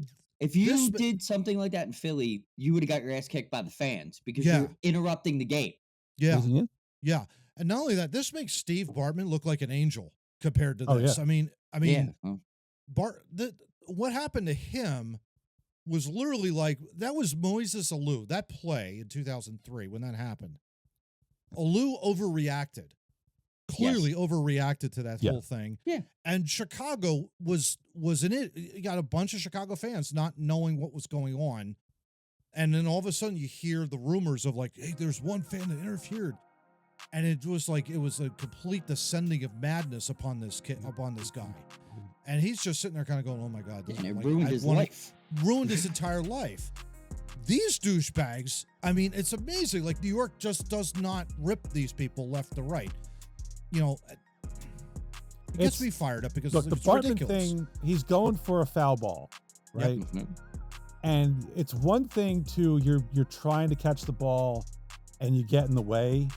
B: did something like that in Philly, you would have got your ass kicked by the fans because you're interrupting the game.
C: Yeah. Yeah. And not only that, this makes Steve Bartman look like an angel compared to this. What happened to him was literally that was Moises Alou, that play in 2003 when that happened. Alou overreacted, clearly overreacted to that whole thing.
B: Yeah.
C: And Chicago was in it. You got a bunch of Chicago fans not knowing what was going on. And then all of a sudden you hear the rumors of hey, there's one fan that interfered. And it was a complete descending of madness upon this guy. And he's just sitting there kind of going, oh my God.
B: And it ruined his life.
C: Ruined his entire life. These douchebags, it's amazing. New York just does not rip these people left to right. It gets me fired up because
A: the Bartman
C: ridiculous.
A: Thing, he's going for a foul ball, right?
B: Yep.
A: And it's one thing to you're trying to catch the ball and you get in the way.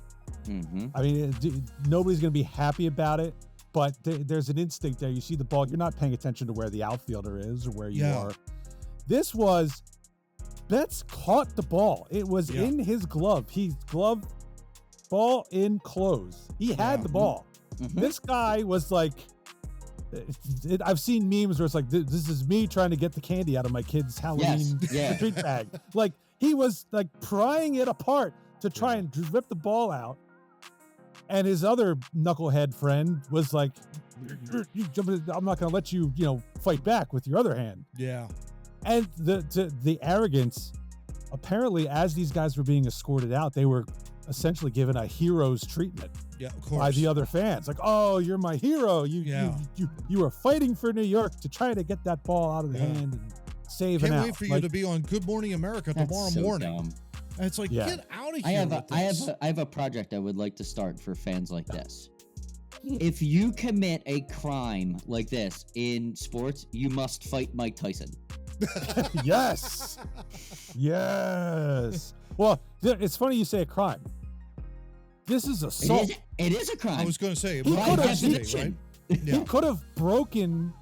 A: Nobody's going to be happy about it, but there's an instinct there. You see the ball, you're not paying attention to where the outfielder is or where you are. This was Betts caught the ball. It was in his glove. Ball in close. He had the ball. This guy was like, I've seen memes where it's like, this is me trying to get the candy out of my kid's Halloween treat bag. Like, he was like prying it apart to try and rip the ball out. And his other knucklehead friend was like, I'm not going to let you, fight back with your other hand.
C: Yeah.
A: And the arrogance, apparently, as these guys were being escorted out, they were essentially given a hero's treatment.
C: Yeah, of course.
A: By the other fans. Like, oh, you're my hero. You are fighting for New York to try to get that ball out of the hand and save it out.
C: Can't wait for you to be on Good Morning America tomorrow morning.
B: Dumb.
C: And it's like, get out of here.
B: I have a project I would like to start for fans like this. If you commit a crime like this in sports, you must fight Mike Tyson.
A: Yes. Yes. Well, it's funny you say a crime. This is assault.
B: It is a crime.
C: I was going to say,
A: he could have broken.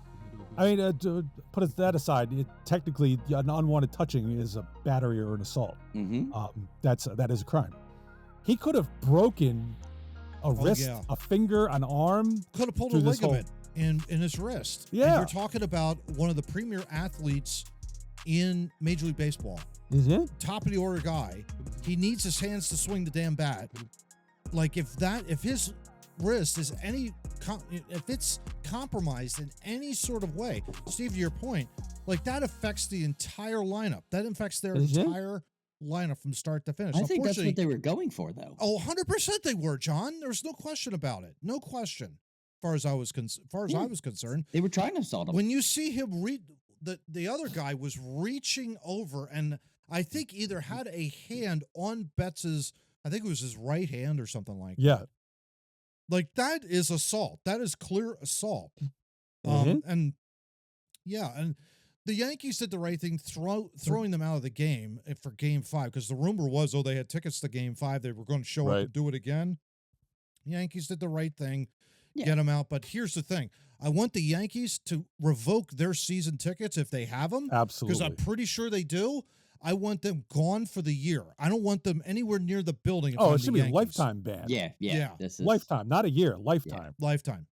A: I mean, to put that aside, technically, an unwanted touching is a battery or an assault. That is a crime. He could have broken a wrist, a finger, an arm.
C: Could have pulled a ligament in his wrist.
A: Yeah.
C: And you're talking about one of the premier athletes in Major League Baseball.
A: Is it?
C: Top of the order guy. He needs his hands to swing the damn bat. Like if his wrist is if it's compromised in any sort of way, Steve, to your point, like that affects the entire lineup. That affects their entire lineup from start to finish.
B: I think that's what they were going for, though.
C: Oh, 100% they were, John. There's no question about it. No question. As far as I was concerned,
B: they were trying to assault him.
C: When you see him the other guy was reaching over and I think either had a hand on Betts's, I think it was his right hand or something like that. Like that is assault. That is clear assault. And the Yankees did the right thing, throwing them out of the game for Game 5, because the rumor was, they had tickets to Game 5. They were going to show up and do it again. Yankees did the right thing, get them out. But here's the thing. I want the Yankees to revoke their season tickets if they have them.
A: Absolutely.
C: Because I'm pretty sure they do. I want them gone for the year. I don't want them anywhere near the building.
A: It should be a lifetime ban.
B: Yeah. This is
A: lifetime, not a year. Lifetime.
C: Lifetime.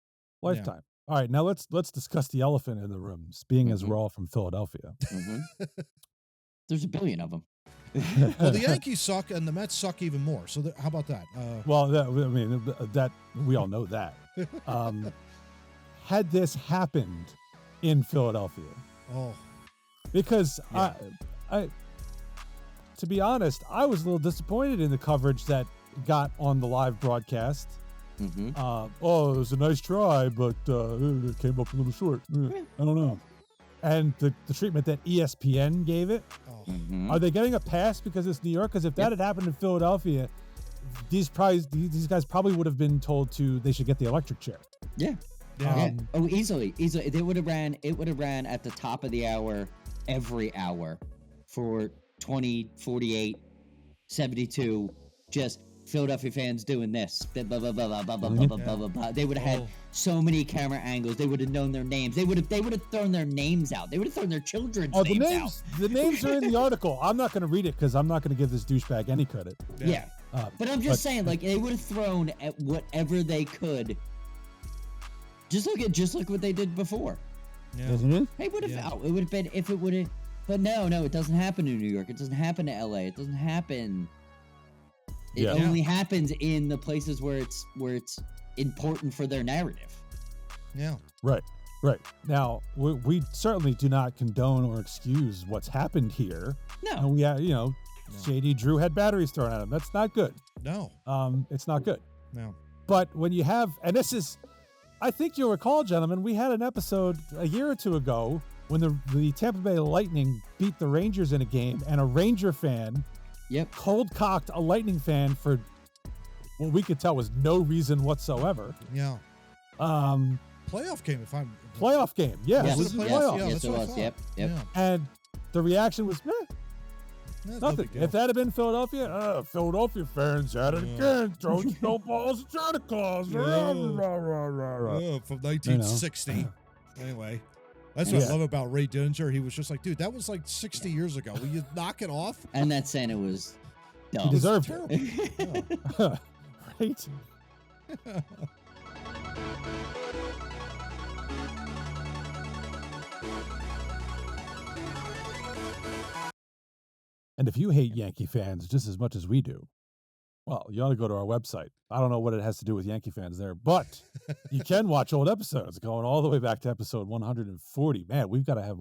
A: Lifetime. All right, now let's discuss the elephant in the room, being as we're all from Philadelphia.
B: There's a billion of them.
C: Well, the Yankees suck, and the Mets suck even more. So how about that?
A: That we all know that. Had this happened in Philadelphia, because I, to be honest, I was a little disappointed in the coverage that got on the live broadcast. It was a nice try, but it came up a little short. I don't know. And the treatment that ESPN gave it, are they getting a pass because it's New York? Because if that had happened in Philadelphia, these guys probably would have been told they should get the electric chair.
B: Easily. It would have ran at the top of the hour every hour for 20, 48, 72, just Philadelphia fans doing this. Blah, blah, blah, blah, blah, blah, blah, blah, blah, blah. They would have had so many camera angles. They would have known their names. They would have thrown their names out. They would have thrown their children's names out.
A: The names are in the article. I'm not going to read it because I'm not going to give this douchebag any credit.
B: But I'm just saying, like, they would have thrown at whatever they could. Just look what they did before. They would have. It would have been if it would have. But no, it doesn't happen in New York. It doesn't happen to LA. It doesn't happen. It only happens in the places where it's important for their narrative.
C: Yeah.
A: Right. Now, we certainly do not condone or excuse what's happened here.
B: No.
A: And we, Shady Drew had batteries thrown at him. That's not good.
C: No.
A: It's not good.
C: No.
A: But when you have, and this is, I think you'll recall, gentlemen, we had an episode a year or two ago when the Tampa Bay Lightning beat the Rangers in a game, and a Ranger fan cold-cocked a Lightning fan for what we could tell was no reason whatsoever.
C: Yeah. Playoff game,
A: Playoff game, yeah.
C: It
B: was
C: a playoff.
B: Yes, it was. Yep.
C: Yeah.
A: And the reaction was, nothing.
C: No,
A: if that had been Philadelphia, Philadelphia fans at it again, throwing snowballs at Santa Claus.
C: From 1960. Anyway. That's what I love about Ray Dinger. He was just like, dude, that was like 60 years ago. Will you knock it off?
B: And that Santa was dumb.
A: He deserved it. Right? And if you hate Yankee fans just as much as we do, well, you ought to go to our website. I don't know what it has to do with Yankee fans there, but you can watch old episodes going all the way back to episode 140. Man, we've got to have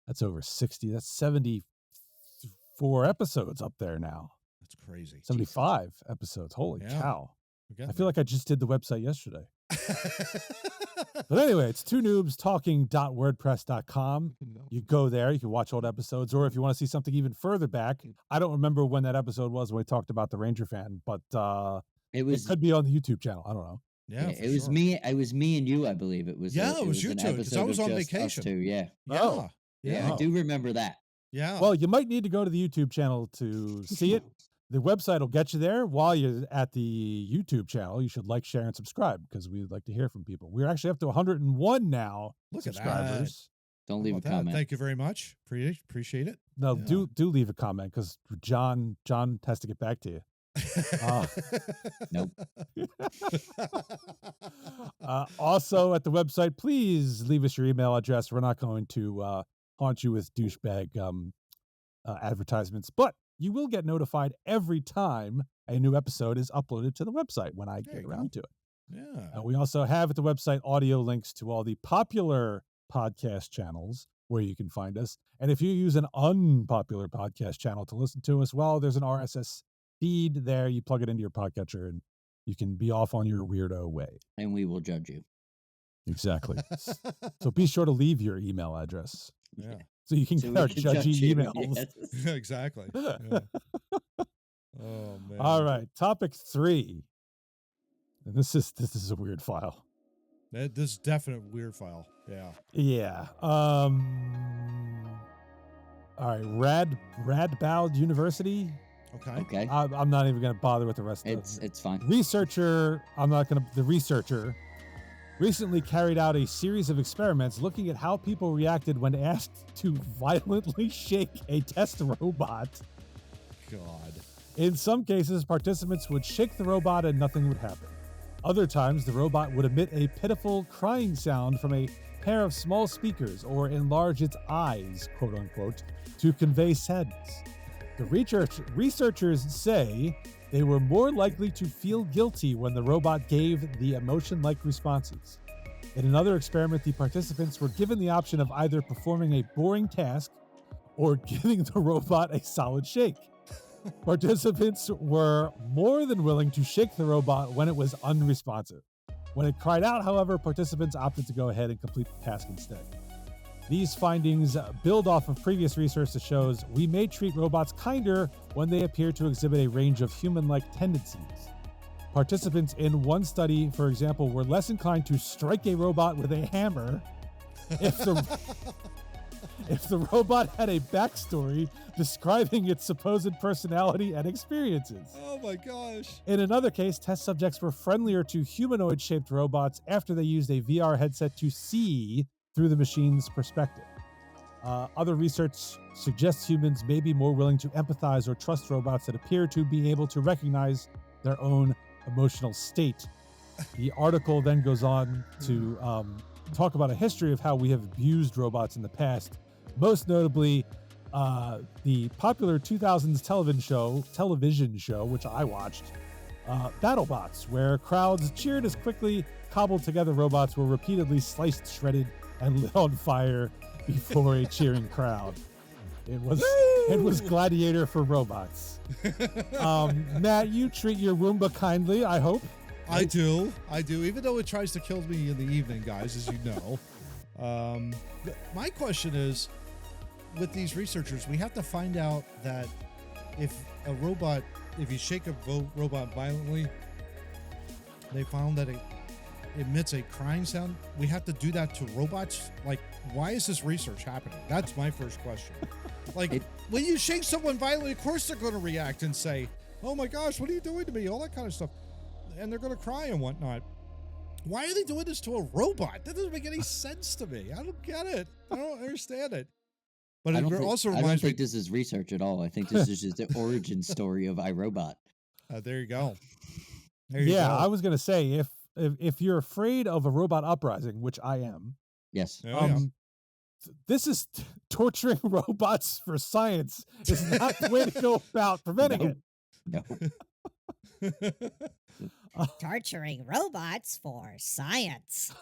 A: that's over 60. That's 74 episodes up there now.
C: That's crazy.
A: 75 episodes. Holy cow. I feel like I just did the website yesterday. But anyway, it's twonoobstalking.wordpress.com. You go there, you can watch old episodes, or if you want to see something even further back, I don't remember when that episode was when we talked about the Ranger fan, but it could be on the YouTube channel. I don't know.
B: Yeah, it was me. It was me and you, I believe. It was.
C: Yeah, it was you two, because I was on vacation.
B: Two, yeah.
C: Yeah.
B: I do remember that.
C: Yeah.
A: Well, you might need to go to the YouTube channel to see it. The website will get you there. While you're at the YouTube channel, you should like, share, and subscribe because we'd like to hear from people. We're actually up to 101 now.
C: Look
A: subscribers.
C: At that.
B: Don't leave a comment.
C: Thank you very much. Appreciate it.
A: No, do leave a comment because John has to get back to you.
B: Nope.
A: Also at the website, please leave us your email address. We're not going to haunt you with douchebag advertisements, but you will get notified every time a new episode is uploaded to the website when I get around to it.
C: Yeah.
A: We also have at the website audio links to all the popular podcast channels where you can find us. And if you use an unpopular podcast channel to listen to us, well, there's an RSS feed there. You plug it into your podcatcher and you can be off on your weirdo way.
B: And we will judge you.
A: Exactly. So be sure to leave your email address.
C: Yeah.
A: So you can get our judgy emails.
C: Yes. Exactly. Yeah. Oh man.
A: All right. Topic 3. And this is a weird file.
C: This is definite weird file. Yeah.
A: Yeah. All right. Radboud University.
B: Okay.
A: I'm not even going to bother with the rest of it.
B: It's fine.
A: The researcher recently carried out a series of experiments looking at how people reacted when asked to violently shake a test robot.
C: God.
A: In some cases, participants would shake the robot and nothing would happen. Other times, the robot would emit a pitiful crying sound from a pair of small speakers or enlarge its eyes, quote unquote, to convey sadness. The researchers say they were more likely to feel guilty when the robot gave the emotion-like responses. In another experiment, the participants were given the option of either performing a boring task or giving the robot a solid shake. Participants were more than willing to shake the robot when it was unresponsive. When it cried out, however, participants opted to go ahead and complete the task instead. These findings build off of previous research that shows we may treat robots kinder when they appear to exhibit a range of human-like tendencies. Participants in one study, for example, were less inclined to strike a robot with a hammer if the robot had a backstory describing its supposed personality and experiences.
C: Oh my gosh.
A: In another case, test subjects were friendlier to humanoid-shaped robots after they used a VR headset to see through the machine's perspective. Other research suggests humans may be more willing to empathize or trust robots that appear to be able to recognize their own emotional state. The article then goes on to talk about a history of how we have abused robots in the past, most notably the popular 2000s television show, which I watched, BattleBots, where crowds cheered as quickly cobbled together robots were repeatedly sliced, shredded, and lit on fire before a cheering crowd. It was Gladiator for robots. Matt, you treat your Roomba kindly, I hope.
C: I do, even though it tries to kill me in the evening, guys, as you know. My question is, with these researchers, we have to find out that if you shake a robot violently, they found that it emits a crying sound. We have to do that to robots? Like, why is this research happening? That's my first question. Like, when you shake someone violently, of course they're going to react and say, oh my gosh, what are you doing to me? All that kind of stuff. And they're going to cry and whatnot. Why are they doing this to a robot? That doesn't make any sense to me. I don't get it. I don't understand it. But
B: I
C: it
B: don't
C: also
B: think,
C: reminds me.
B: this is research at all. I think this is just the origin story of iRobot.
C: There you go.
A: I was going to say, if you're afraid of a robot uprising, which I am,
B: Yes.
C: Oh, yeah.
A: this is torturing robots for science is not the way to go about preventing it.
B: No.
D: Torturing robots for science.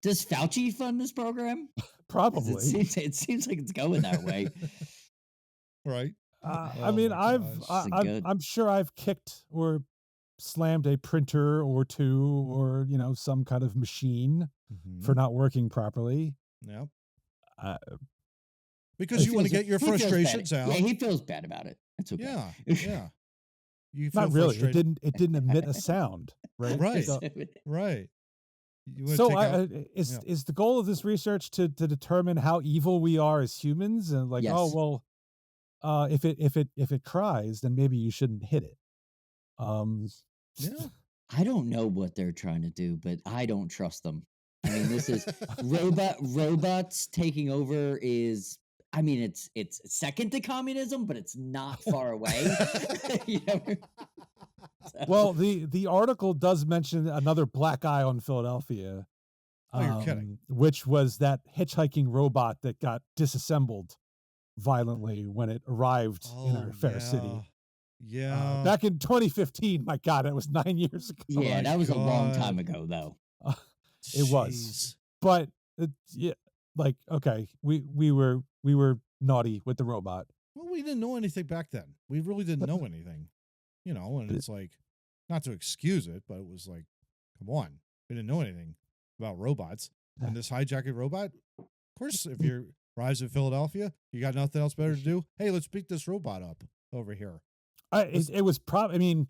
B: Does Fauci fund this program? 'Cause
A: Probably.
B: It seems like it's going that way.
C: Right.
A: I
C: Oh
A: mean,
C: my gosh.
A: I'm sure I've kicked or slammed a printer or two, or some kind of machine for not working properly.
C: Yep.
A: Uh,
C: Because you want to get your
B: He feels bad.
C: frustrations out.
B: Yeah, he feels bad about it. That's okay.
C: Yeah. Yeah. You feel
A: not really.
C: frustrated.
A: It didn't emit a sound, right?
C: Right.
A: So,
C: Right. You wanna
A: so
C: take out-
A: is the goal of this research to determine how evil we are as humans, and like,
B: Yes.
A: oh well, if it cries, then maybe you shouldn't hit it.
C: yeah.
B: I don't know what they're trying to do, but I don't trust them. I mean, this is robots taking over is. I mean, it's second to communism, but it's not far away. You know? So-
A: Well, the article does mention another black eye on Philadelphia.
C: Oh, you're kidding.
A: Which was that hitchhiking robot that got disassembled violently when it arrived in our fair city.
C: Yeah.
A: Back in 2015. My God, it was 9 years ago.
B: yeah,
C: my
B: that was a long time
C: God.
B: ago, though.
A: It was.
C: Jeez.
A: But yeah, like, okay, we were naughty with the robot.
C: Well, we didn't know anything back then. We really didn't know anything. And it's like, not to excuse it, but it was like, come on. We didn't know anything about robots. And this hijacking robot, of course, if you're arrives in Philadelphia, you got nothing else better to do. Hey, let's beat this robot up over here.
A: It was I mean,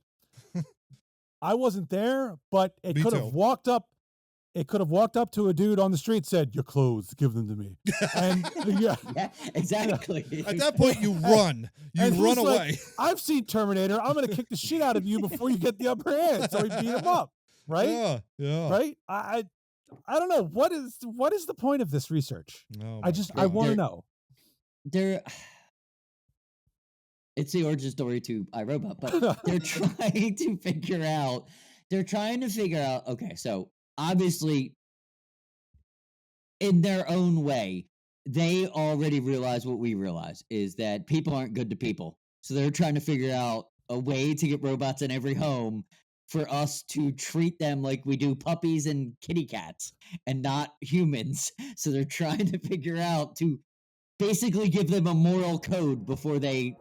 A: I wasn't there, but it
C: Me
A: could
C: too.
A: have walked up. It could have walked up to a dude on the street, said, "Your clothes, give them to me." And yeah,
B: Yeah, exactly.
C: At that point, you run. You
A: and
C: run
A: he's like,
C: away.
A: I've seen Terminator. I'm going to kick the shit out of you before you get the upper hand. So he beat him up, right?
C: Yeah. Yeah.
A: Right? I don't know what is the point of this research.
C: Oh
A: I
C: my
A: just
C: God.
A: I want to know.
B: It's the origin story to iRobot, but they're trying to figure out. Okay, so obviously, in their own way, they already realize what we realize is that people aren't good to people. So they're trying to figure out a way to get robots in every home for us to treat them like we do puppies and kitty cats and not humans. So they're trying to figure out to basically give them a moral code before they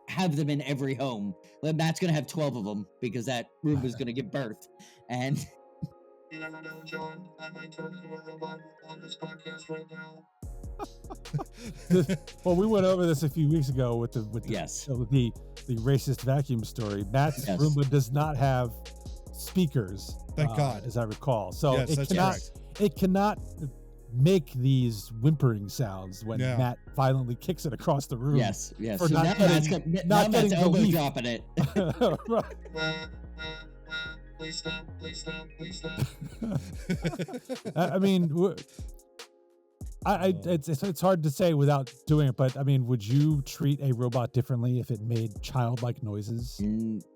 B: have them in every home. Well, Matt's going to have 12 of them because that room is going to give birth. And
E: You never know, John. I might turn into a robot on this podcast right now.
A: Well, we went over this a few weeks ago with the
B: Yes.
A: the racist vacuum story. Matt's
B: Yes.
A: Roomba does not have speakers.
C: Thank God.
A: as I recall. So
C: Yes,
A: it
C: that's
A: cannot
C: correct.
A: it cannot make these whimpering sounds when
C: Yeah.
A: Matt violently kicks it across the room.
B: yes.
A: For
B: So
A: not
B: now
A: getting-
B: Matt's got-
A: not
B: now Matt's
A: getting
B: elbow
A: belief.
B: dropping it.
A: Right.
E: Please stop, please stop, please stop.
A: I mean, it's hard to say without doing it, but I mean, would you treat a robot differently if it made childlike noises?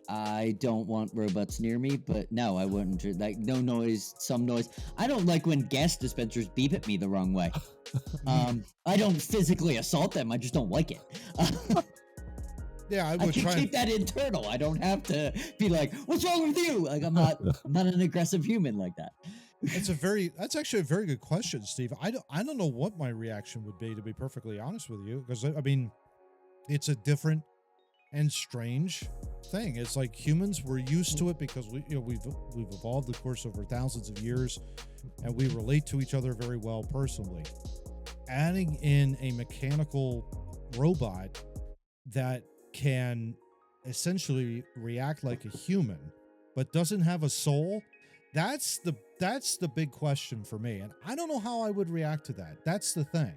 B: I don't want robots near me, but no, I wouldn't. Like, no noise, some noise. I don't like when gas dispensers beep at me the wrong way. I don't physically assault them. I just don't like it.
C: Yeah, I
B: I
C: would
B: can
C: try.
B: keep that internal. I don't have to be like, "What's wrong with you?" Like I'm not an aggressive human like that.
C: That's actually a very good question, Steve. I don't know what my reaction would be, to be perfectly honest with you, because I mean, it's a different and strange thing. It's like humans, we're used to it because we've evolved, of course, over thousands of years, and we relate to each other very well personally. Adding in a mechanical robot that can essentially react like a human but doesn't have a soul, that's the big question for me, and I don't know how I would react to that. That's the thing.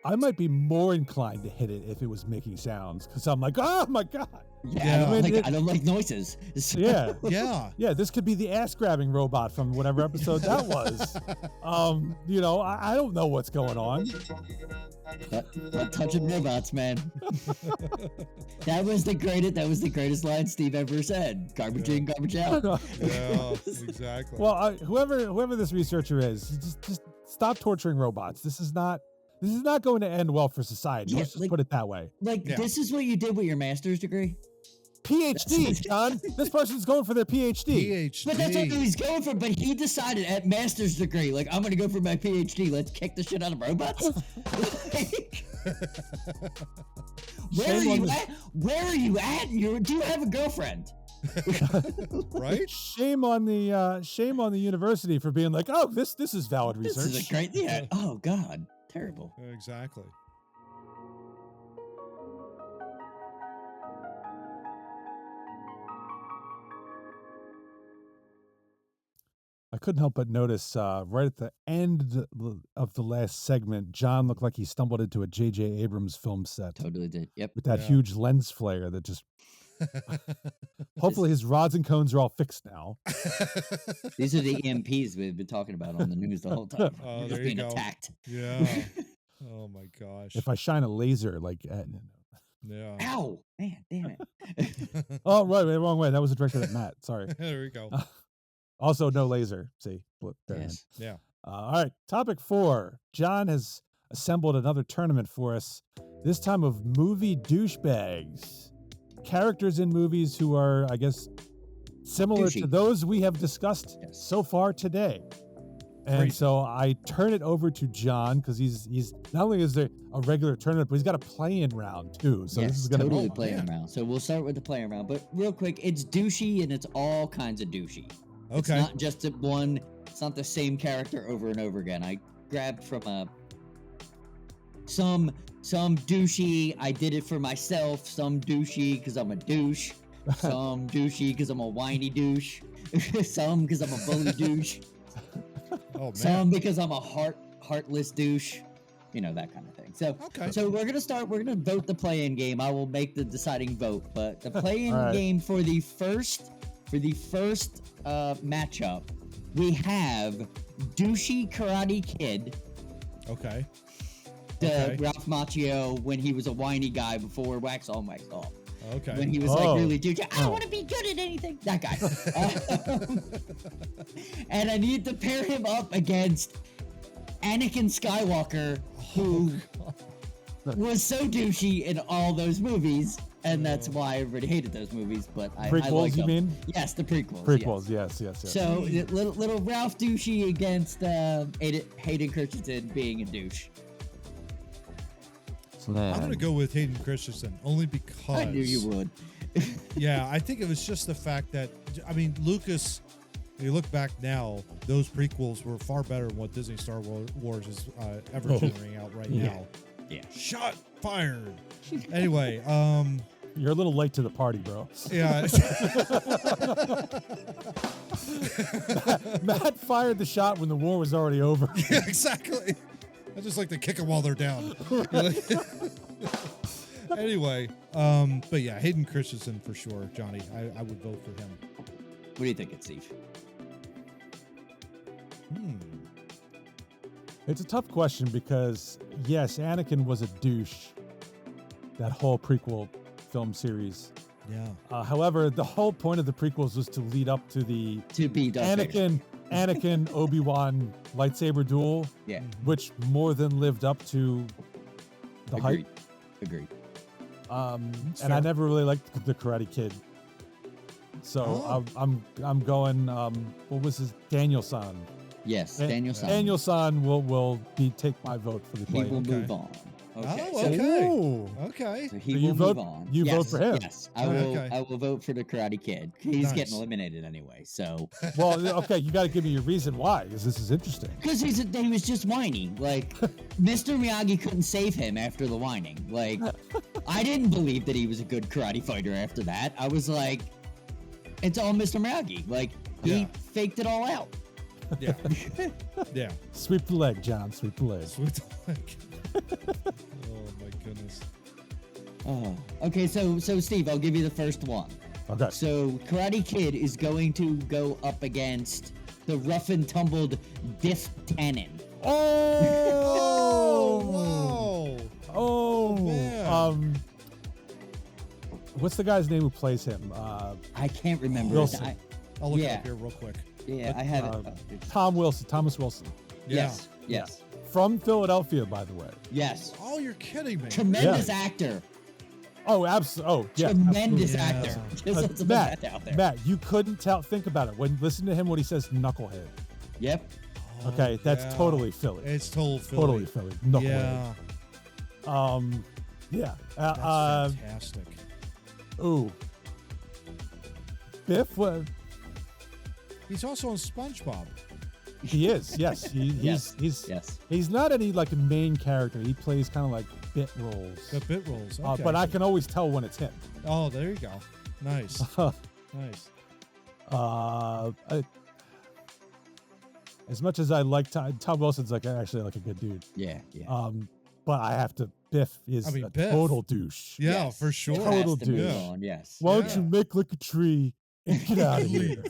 A: I might be more inclined to hit it if it was making sounds, because I'm like, oh my god.
B: Yeah,
C: Yeah.
B: I don't like noises. So-
A: Yeah.
C: Yeah.
A: Yeah, this could be the ass grabbing robot from whatever episode that was. I don't know what's going on.
B: But touching robots, man. That was the greatest line Steve ever said. Garbage in, garbage out.
C: Yeah, exactly.
A: Well, whoever this researcher is, just stop torturing robots. This is not going to end well for society.
B: Yeah,
A: Let's just
B: like-
A: put it that way.
B: Like,
C: Yeah.
B: this is what you did with your master's degree?
A: PhD, John. This person's going for their PhD.
C: PhD.
B: But that's what he was going for. But he decided at master's degree, like, I'm gonna go for my PhD. Let's kick the shit out of robots. Like, where are
A: Shame on
B: you
A: the-
B: at? Where are you at? Do you have a girlfriend?
C: Right?
A: Shame on the university for being like, oh, this is valid
B: This
A: research.
B: is a great. Yeah. Oh God, terrible.
C: Exactly.
A: I couldn't help but notice right at the end of the last segment, John looked like he stumbled into a J.J. Abrams film set
B: Totally did. Yep.
A: with that
C: Yeah.
A: huge lens flare that just. Hopefully, his rods and cones are all fixed now.
B: These are the EMPs we've been talking about on the news the whole time.
C: Oh,
B: Just
C: there you
B: being
C: go.
B: attacked.
C: Yeah. Oh my gosh.
A: If I shine a laser, like,
C: Yeah.
B: Ow, man, damn it.
A: oh right, wrong way. That was directed at Matt. Sorry.
C: There we go.
A: Also, no laser. See, there it
B: Yes.
A: is.
C: Yeah.
A: All right, topic 4. John has assembled another tournament for us. This time of movie douchebags, characters in movies who are, I guess, similar to
B: Douchey.
A: those we have discussed
B: Yes.
A: so far today. And
C: Crazy.
A: so I turn it over to John because he's not only is there a regular tournament, but he's got a play-in round too. So
B: yes,
A: this is gonna
B: totally
A: be
B: playing
C: man.
B: around. So we'll start with the playing around. But real quick, it's douchey and it's all kinds of douchey. It's
C: Okay.
B: not just one. It's not the same character over and over again. I grabbed from some douchey. I did it for myself. Some douchey because I'm a douche. Some douchey because I'm a whiny douche. Some because I'm a bully douche.
C: Oh man.
B: Some because I'm a heartless douche. You know, that kind of thing. So
C: Okay.
B: so we're gonna vote the play-in game. I will make the deciding vote, but the play-in
A: All right.
B: game for the first matchup, we have douchey Karate Kid,
C: Okay.
B: the
C: Okay.
B: Ralph Macchio when he was a whiny guy before Wax On Wax Off.
C: Okay.
B: When he was
A: Oh.
B: like really douchey, I
A: Oh.
B: want to be good at anything. That guy. And I need to pair him up against Anakin Skywalker, who was so douchey in all those movies, and that's why everybody hated those movies. But I
A: prequels.
B: like
A: You
B: them.
A: mean
B: Yes, the prequels.
A: prequels?
B: Yes.
A: Yes.
B: So little Ralph douchey against Hayden Christensen being a douche.
C: I'm gonna go with Hayden Christensen only because
B: I knew you would.
C: Yeah, I think it was just the fact that Lucas. When you look back now, those prequels were far better than what Disney Star Wars is ever generating out right
A: Yeah.
C: now.
B: Yeah.
C: Shot fired. Anyway,
A: You're a little late to the party, bro.
C: yeah.
A: Matt fired the shot when the war was already over.
C: Yeah, exactly. I just like to kick them while they're down. Anyway, but yeah, Hayden Christensen for sure, Johnny. I would vote for him.
B: What do you think, Steve?
A: It's a tough question because, yes, Anakin was a douche, that whole prequel film series.
C: Yeah.
A: However, the whole point of the prequels was to lead up to the
B: To be Darth Vader.
A: Anakin Obi-Wan lightsaber duel,
B: Yeah.
A: which more than lived up to the hype.
B: Agreed.
A: And
C: fair.
A: I never really liked the Karate Kid. So
C: Oh.
A: I'm going. What was his Daniel-san?
B: Yes,
A: Dan-
B: Daniel-san.
A: Daniel-san will take my vote for the
B: He
A: play.
B: will
C: Okay.
B: move on. Okay.
C: Oh,
B: so,
C: okay.
A: Ooh.
C: Okay.
B: so he
A: So
B: will
A: you
B: move
A: vote-
B: on.
A: you vote
B: Yes,
A: for him.
B: Yes, I will.
C: Okay.
B: I will vote for the Karate Kid. He's
C: Nice.
B: getting eliminated anyway. So
A: Well, okay, you got to give me your reason why, because this is interesting.
B: because he was just whining. Like Mr. Miyagi couldn't save him after the whining. Like I didn't believe that he was a good karate fighter after that. I was like, it's all Mr. Miyagi. Like he
C: Yeah.
B: faked it all out.
C: Yeah. Yeah.
A: Sweep the leg, John. Sweep the leg.
C: Sweet. Oh my goodness.
B: Oh. Okay, so Steve, I'll give you the first one.
A: Okay.
B: So Karate Kid is going to go up against the rough and tumbled Diff Tannen.
A: Oh!
C: Whoa!
A: Oh!
C: man.
A: What's the guy's name who plays him?
B: I can't remember.
A: Wilson.
C: I'll look it
B: Yeah.
C: up here real quick.
B: I have it.
A: Thomas Wilson.
C: Yeah.
B: Yes.
A: From Philadelphia, by the way.
B: Yes.
C: Oh, you're kidding me.
B: Tremendous actor.
A: Oh, absolutely. Oh, yeah.
B: Tremendous
A: absolutely.
B: actor.
C: Yeah.
B: Just let's put
A: Matt,
B: that out there.
A: Matt, you couldn't think about it. Listen to him when he says knucklehead.
B: Yep.
A: Okay, that's
C: yeah.
A: totally Philly.
C: It's total Philly.
A: Totally Philly. Knucklehead.
C: Yeah.
A: Yeah.
C: That's fantastic.
A: Ooh. Biff,
C: He's also on SpongeBob.
A: he is. Yes.
B: Yes.
A: He's not any like a main character. He plays kind of like bit roles.
C: The bit rolls. Okay.
A: But I can always tell when it's him.
C: Oh, there you go. Nice. Nice.
A: As much as I like Tom Wilson's actually like a good dude.
B: Yeah.
A: But I have to. Biff is
C: I mean,
A: a
C: Biff.
A: total douche.
C: Yeah,
B: Yes.
C: for sure.
B: It has
A: Total
B: to move
A: douche.
B: on, yes.
A: Why don't
C: Yeah.
A: you make like a tree and get out of here?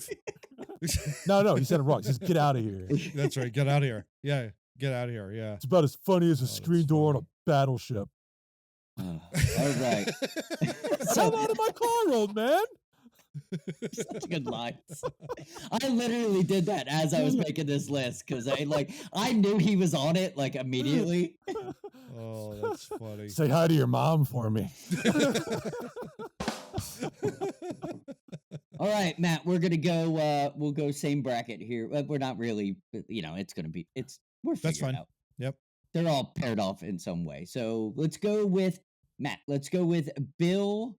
A: No, he said it wrong. He says get out of here.
C: That's right. Get out of here. Yeah. Get out of here. Yeah.
A: It's about as funny as a
C: that's
A: screen door on a
C: funny.
A: battleship.
B: All right.
A: Come out of my car, old man.
B: Such good lines. I literally did that as I was making this list because I knew he was on it like immediately.
C: Oh, that's funny.
A: Say hi to your mom for me.
B: All right, Matt, we're gonna go. We'll go same bracket here. We're not really, it's gonna be. We're
C: That's
B: figuring
C: fine.
B: out.
C: Yep.
B: They're all paired off in some way. So let's go with Matt. Let's go with Bill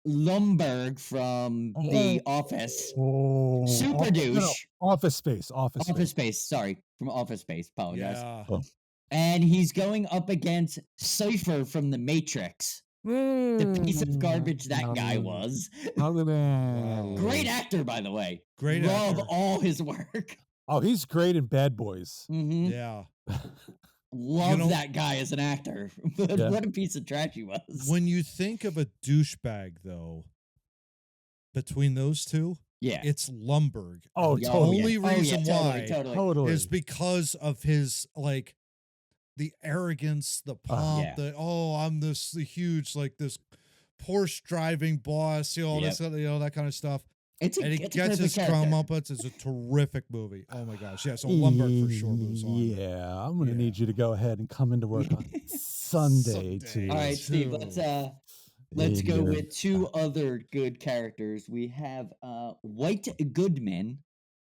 B: Lumberg from The Office.
A: Oh,
B: Super douche.
A: Office Space.
B: Office Space. Sorry, from Office Space. Apologize.
C: Yeah.
B: And he's going up against Cypher from The Matrix. The piece of garbage that guy was. Great actor, by the way.
C: Great
B: Love
C: actor.
B: all his work.
A: Oh, he's great in Bad Boys.
B: Mhm.
C: Yeah.
B: Love
C: know-
B: that guy as an actor. But
A: Yeah.
B: what a piece of trash he was.
C: When you think of a douchebag, though, between those two,
B: Yeah.
C: it's Lumberg.
A: Oh,
C: And the
A: totally.
C: only reason why
A: Totally.
C: is because of his the arrogance, the pomp,
B: Yeah.
C: I'm the huge this Porsche driving boss, all
B: Yep.
C: this, that kind of stuff.
B: It's a,
C: And he
B: it's a
C: gets
B: perfect
C: his
B: character.
C: comeuppance. It's a terrific movie. Oh my gosh, yeah. So Lumberg for sure moves on.
A: Yeah, I'm gonna
C: Yeah.
A: need you to go ahead and come into work on Sunday too.
B: All right, Steve, let's go
A: Yeah.
B: with two other good characters. We have White Goodman,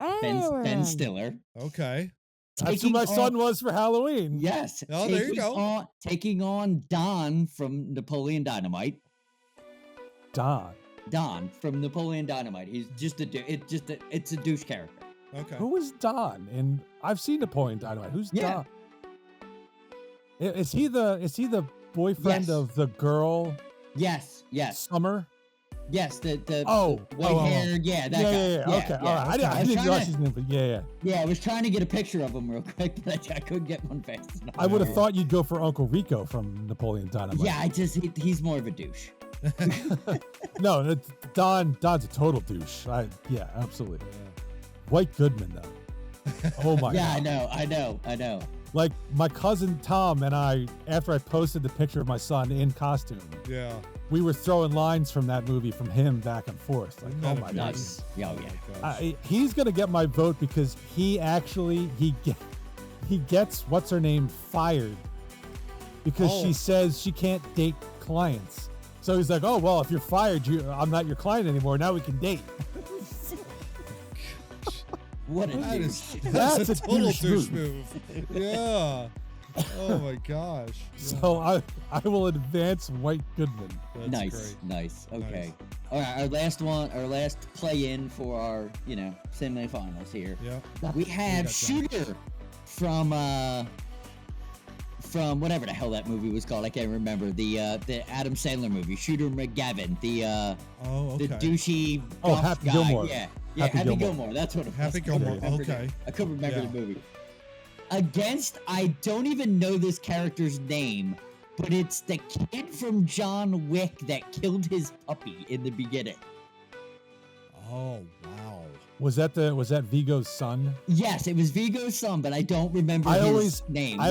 B: Ben Stiller.
C: Okay.
A: That's who my son was for Halloween.
B: Yes.
C: Oh, there you go.
B: Taking on Don from Napoleon Dynamite.
A: Don.
B: Don from Napoleon Dynamite. He's just it's a douche character.
C: Okay.
A: Who is Don? And I've seen Napoleon Dynamite. Who's
B: Yeah.
A: Don? Is he the boyfriend
B: Yes.
A: of the girl
B: Yes.
A: Summer?
B: Yes, the white
A: oh.
B: hair, yeah, that guy.
A: Yeah. Okay. All right.
B: okay.
A: I didn't realize his name, but yeah.
B: Yeah, I was trying to get a picture of him real quick, but I couldn't get one fast enough.
A: I would have thought you'd go for Uncle Rico from Napoleon Dynamite.
B: Yeah, he's more of a douche.
A: No, Don's a total douche. Yeah, absolutely. White Goodman though. Oh my
B: Yeah,
A: God.
B: I know.
A: Like my cousin Tom and I, after I posted the picture of my son in costume,
C: Yeah.
A: we were throwing lines from that movie from him back and forth. Like, oh my God.
B: Nice. Yeah, oh, yeah.
A: He's gonna get my vote because he gets what's her name fired because
C: Oh.
A: she says she can't date clients. So he's like, oh well, if you're fired, I'm not your client anymore. Now we can date.
B: What a
C: That
B: douche.
C: is
A: That's
C: a
A: a
C: total
A: douche
C: douche
A: move.
C: move. Yeah. Oh my gosh. Yeah.
A: So I will advance White Goodman.
C: That's
B: Nice,
C: great.
B: nice. Okay.
C: Nice.
B: All right, our last play-in for our, semifinals here.
C: Yeah.
B: We have
C: got
B: Shooter from whatever the hell that movie was called. I can't remember. The Adam Sandler movie, Shooter McGavin. The
C: Okay.
B: douchey
A: Oh,
B: buff
A: Happy
B: guy.
A: Gilmore.
B: Yeah,
A: Happy
B: Happy
A: Gilmore.
B: Gilmore. That's what it was.
C: Happy Gilmore.
B: I couldn't remember
C: Okay.
B: I couldn't remember
C: Yeah.
B: the movie. against, I don't even know this character's name, but it's the kid from John Wick that killed his puppy in the beginning.
C: Oh, wow.
A: Was that Vigo's son?
B: Yes, it was Vigo's son, but I don't remember his name.
A: I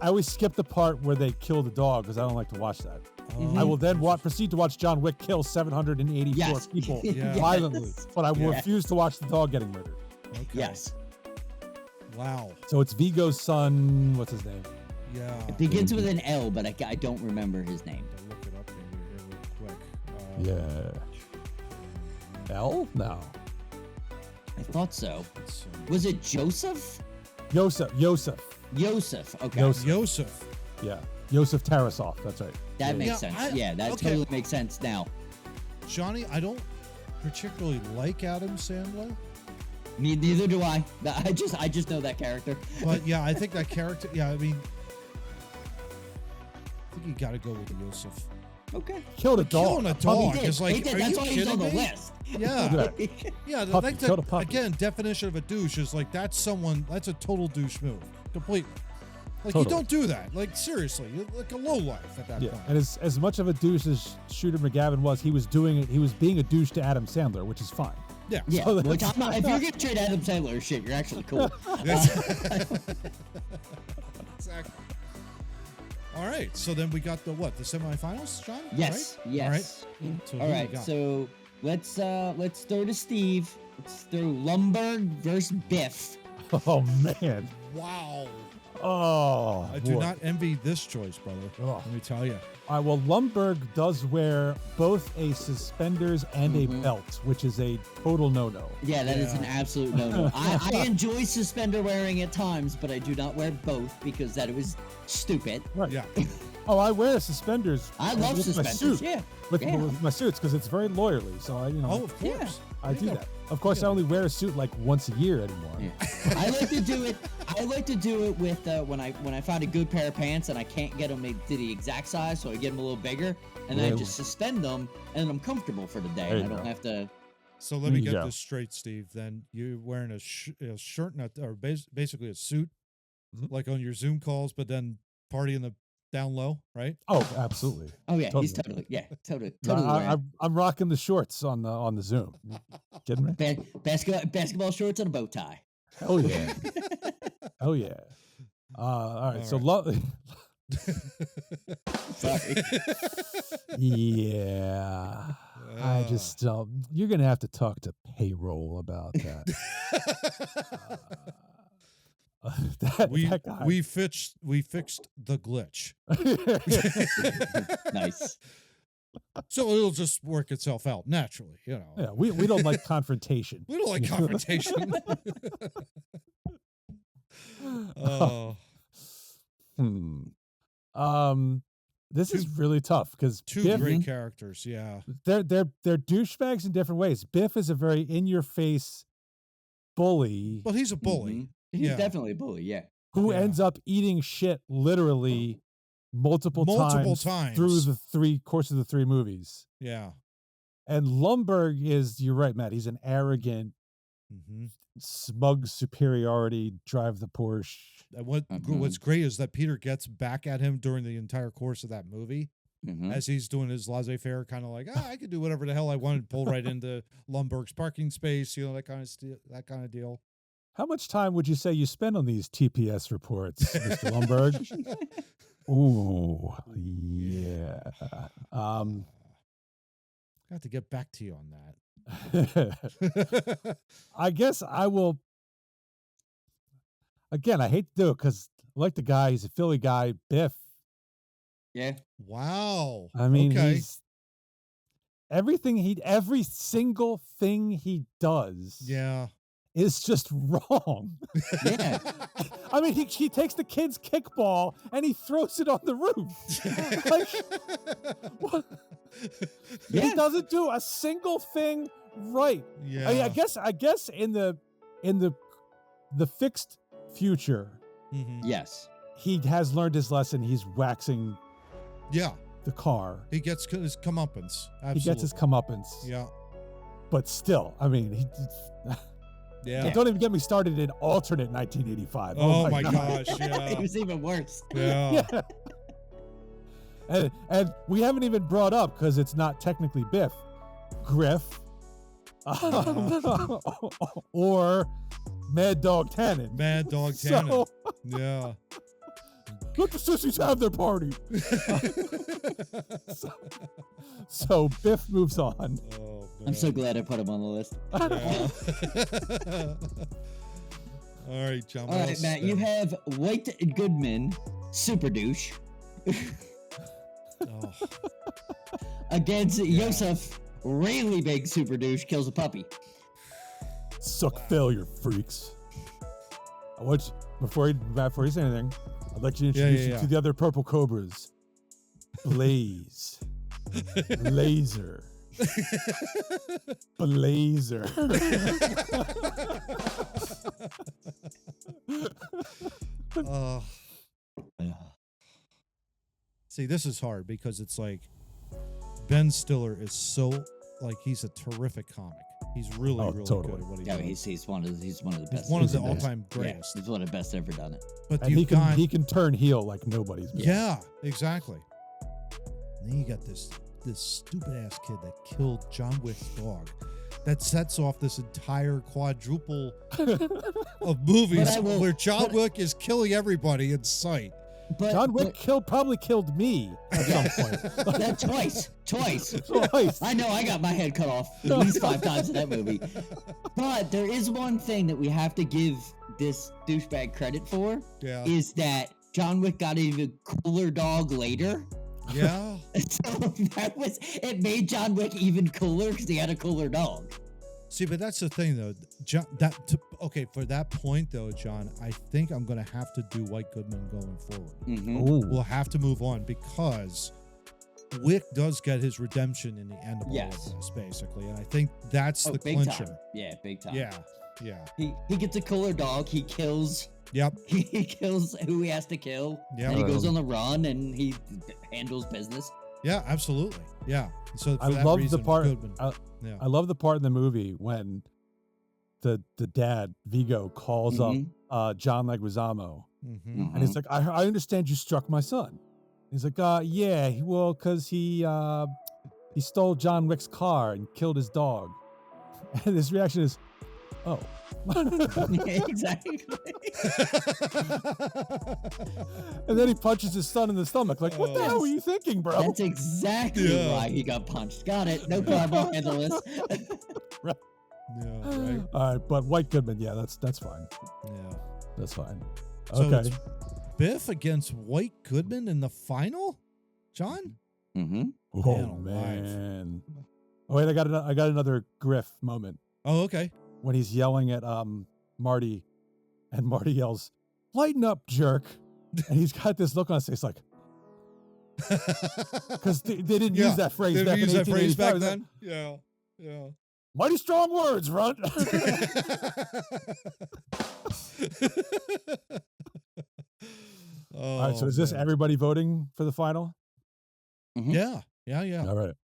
A: always skip the part where they kill the dog because I don't like to watch that.
C: Oh.
A: I will then proceed to watch John Wick kill 784 people violently, but I will refuse to watch the dog getting murdered.
C: Okay.
B: Yes.
C: Wow.
A: So it's Vigo's son. What's his name?
C: Yeah.
B: It begins with an L, but I don't remember his name.
C: I'll look it up here real quick.
A: L? No.
B: I thought so.
C: Let's see.
B: Was it Joseph?
A: Yosef.
B: Okay.
C: Yosef.
A: Yeah. Yosef Tarasov. That's right.
B: That makes
C: Yeah,
B: sense.
C: I-
B: that
C: okay.
B: totally makes sense now.
C: Johnny, I don't particularly like Adam Sandler,
B: Neither do I. I just know that character.
C: but yeah, I think that character. Yeah, I mean, I think you got to go with Yosef.
A: Okay. Killed a dog.
C: Killing a dog
B: He did.
C: is like,
B: He did.
C: are
B: That's
C: you
B: why he's on
C: kidding
B: the
C: me?
B: list.
C: Yeah, yeah.
A: Puppy,
C: Like
A: killed a
C: the,
A: puppy.
C: again, definition of a douche is like that's a total douche move, completely. Like
A: Totally.
C: you don't do that. Like seriously, you're like a low life at that
A: Yeah.
C: point.
A: And as much of a douche as Shooter McGavin was, he was doing it. He was being a douche to Adam Sandler, which is fine.
C: Yeah.
B: Yeah,
A: So
B: which
A: that's
B: I'm not. If you're gonna trade Adam Sandler or shit, you're actually cool.
C: Exactly. All right. So then we got the semifinals, John?
B: Yes.
C: Right?
B: Yes.
C: All right. So
B: All
C: who we
B: right.
C: got?
B: So let's throw to Steve. Let's throw Lumberg versus Biff.
A: Oh man.
C: Wow.
A: Oh.
C: I do
A: boy.
C: not envy this choice, brother.
A: Oh.
C: Let me tell you.
A: All right, well, Lumberg does wear both a suspenders and a belt, which is a total no-no.
B: Yeah, that is
C: Yeah.
B: an absolute no-no. I enjoy suspender wearing at times, but I do not wear both because that was stupid.
A: Right.
C: Yeah.
A: Oh, I wear suspenders.
B: I love
A: with my
B: suspenders.
A: suit.
B: Yeah.
A: With,
B: Yeah.
A: with my suits because it's very lawyerly. So I,
C: Oh, of
B: Yeah.
C: course.
A: I do
C: Yeah.
A: that. Of course, I only wear a suit like once a year anymore.
B: Yeah. I like to do it. I like to do it with when I find a good pair of pants and I can't get them to the exact size, so I get them a little bigger, and then I
A: Yeah.
B: just suspend them, and I'm comfortable for the day.
A: There
B: And I
A: you
B: don't
A: go.
B: have to.
C: So let me
A: There you
C: get
A: go.
C: this straight, Steve. Then you're wearing a shirt, or basically a suit,
A: Mhm.
C: like on your Zoom calls, but then partying the down low, right?
A: Oh, absolutely.
B: Oh yeah, he's
A: Totally.
B: totally
A: No,
B: wearing
A: I'm rocking the shorts on the Zoom. Kidding me?
B: basketball shorts and a bow tie.
A: Hell yeah. Oh yeah. All right. So
B: Sorry.
A: yeah. I just you're gonna have to talk to payroll about that. That guy.
C: we fixed the glitch,
B: Nice.
C: so it'll just work itself out naturally. You know,
A: Yeah, we don't like confrontation.
C: we don't like confrontation. Oh,
A: This is really tough because
C: two
A: Biff,
C: great characters. Yeah,
A: they're douchebags in different ways. Biff is a very in your face bully
C: but he's a bully.
B: Mhm. He's
C: Yeah.
B: definitely a bully. Yeah.
A: who
C: Yeah.
A: ends up eating shit literally multiple
C: Multiple
A: times
C: times.
A: through the course of the three movies.
C: Yeah.
A: And Lumberg is, you're right, Matt. He's an arrogant,
C: Mm-hmm.
A: smug superiority, drive the Porsche.
C: And what's great is that Peter gets back at him during the entire course of that movie,
B: Mhm.
C: as he's doing his laissez-faire, kind of like, I could do whatever the hell I wanted, pull right into Lumberg's parking space, that kind of deal.
A: How much time would you say you spend on these TPS reports, Mr. Lumberg? Ooh, yeah.
C: Got to get back to you on that.
A: I guess I will. Again, I hate to do it because I like the guy. He's a Philly guy, Biff.
B: Yeah.
C: Wow.
A: I mean,
C: okay.
A: he's every single thing he does
C: Yeah.
A: is just wrong.
B: Yeah.
A: I mean, he takes the kid's kickball and he throws it on the roof. Like, what?
B: Yeah.
A: He doesn't do a single thing right.
C: Yeah.
A: I mean, I guess in the fixed future,
C: Mhm.
B: Yes.
A: he has learned his lesson. He's waxing
C: Yeah.
A: the car.
C: He gets his comeuppance. Absolutely.
A: He gets his comeuppance.
C: Yeah.
A: But still, I mean,
C: Yeah.
A: But don't even get me started in alternate 1985.
C: Oh my
A: God.
C: gosh.
B: it
C: Yeah.
B: was even worse.
C: Yeah.
A: Yeah. And we haven't even brought up, because it's not technically Biff, Griff, or Mad Dog Tannen.
C: Mad Dog Tannen.
A: So,
C: Yeah.
A: let the sissies have their party. So Biff moves on.
C: Oh,
B: I'm so glad I put him on the list.
C: Yeah. All right, John.
B: All right, Matt, you have White Goodman, super douche,
C: Oh.
B: against Yosef, really big super douche, kills a puppy.
A: Suck failure, freaks. I want you, before you say anything, I'd like to introduce you to the other purple cobras. Blaze. Laser. Blazer.
C: Uh, see, this is hard because it's like Ben Stiller is so he's a terrific comic. He's really
A: totally.
C: good at what he
B: Yeah,
C: does.
B: he's one of the best.
C: He's one of the
B: He's
C: all-time
B: Yeah,
C: greatest.
B: he's one of the best ever done it.
C: But
A: And he can turn heel like nobody's.
C: Yeah, exactly. And then you got this stupid ass kid that killed John Wick's dog. That sets off this entire quadruple of movies where John Wick is killing everybody in sight.
B: But
A: John Wick probably killed me at some point.
B: that twice.
A: Twice.
B: I know I got my head cut off at least 5 times in that movie. But there is one thing that we have to give this douchebag credit for.
C: Yeah.
B: Is that John Wick got an even cooler dog later.
C: Yeah.
B: So it made John Wick even cooler because he had a cooler dog.
C: See, but that's the thing, though. For that point, though, John, I think I'm going to have to do White Goodman going forward.
B: Mm-hmm.
C: We'll have to move on because Wick does get his redemption in the end of all of this, basically. And I think that's the
B: big
C: clincher.
B: time. Yeah, big time.
C: Yeah.
B: He gets a cooler dog. He kills.
C: Yep.
B: He kills who he has to kill.
C: Yeah.
B: And he goes on the run and he handles business.
C: Yeah, absolutely. Yeah. So for
A: I
C: that
A: love
C: reason,
A: the part.
C: Goodman,
A: I love the part in the movie when the dad Vigo calls up John Leguizamo, and he's like, "I understand you struck my son." He's like, "Yeah, well, because he stole John Wick's car and killed his dog," and his reaction is, "Oh."
B: Exactly.
A: And then he punches his son in the stomach. Like, what the hell were you thinking, bro?
B: That's exactly why he got punched. Got it. No problem. I'll handle this.
A: Right.
C: Yeah, right.
A: All right, but White Goodman, yeah, that's fine.
C: Yeah.
A: That's fine.
C: So
A: Okay.
C: it's Biff against White Goodman in the final, John?
B: Mm-hmm.
A: Oh
C: Man
A: man. Oh wait, I got another Griff moment
C: Oh, okay.
A: when he's yelling at Marty, and Marty yells, "Lighten up, jerk!" And he's got this look on his face like, because they didn't use that phrase.
C: They
A: back
C: didn't use
A: in
C: that phrase back
A: 1885.
C: then? Yeah.
A: Mighty strong words, Runt. All right, so is this everybody voting for the final?
B: Mm-hmm.
C: Yeah.
A: All right.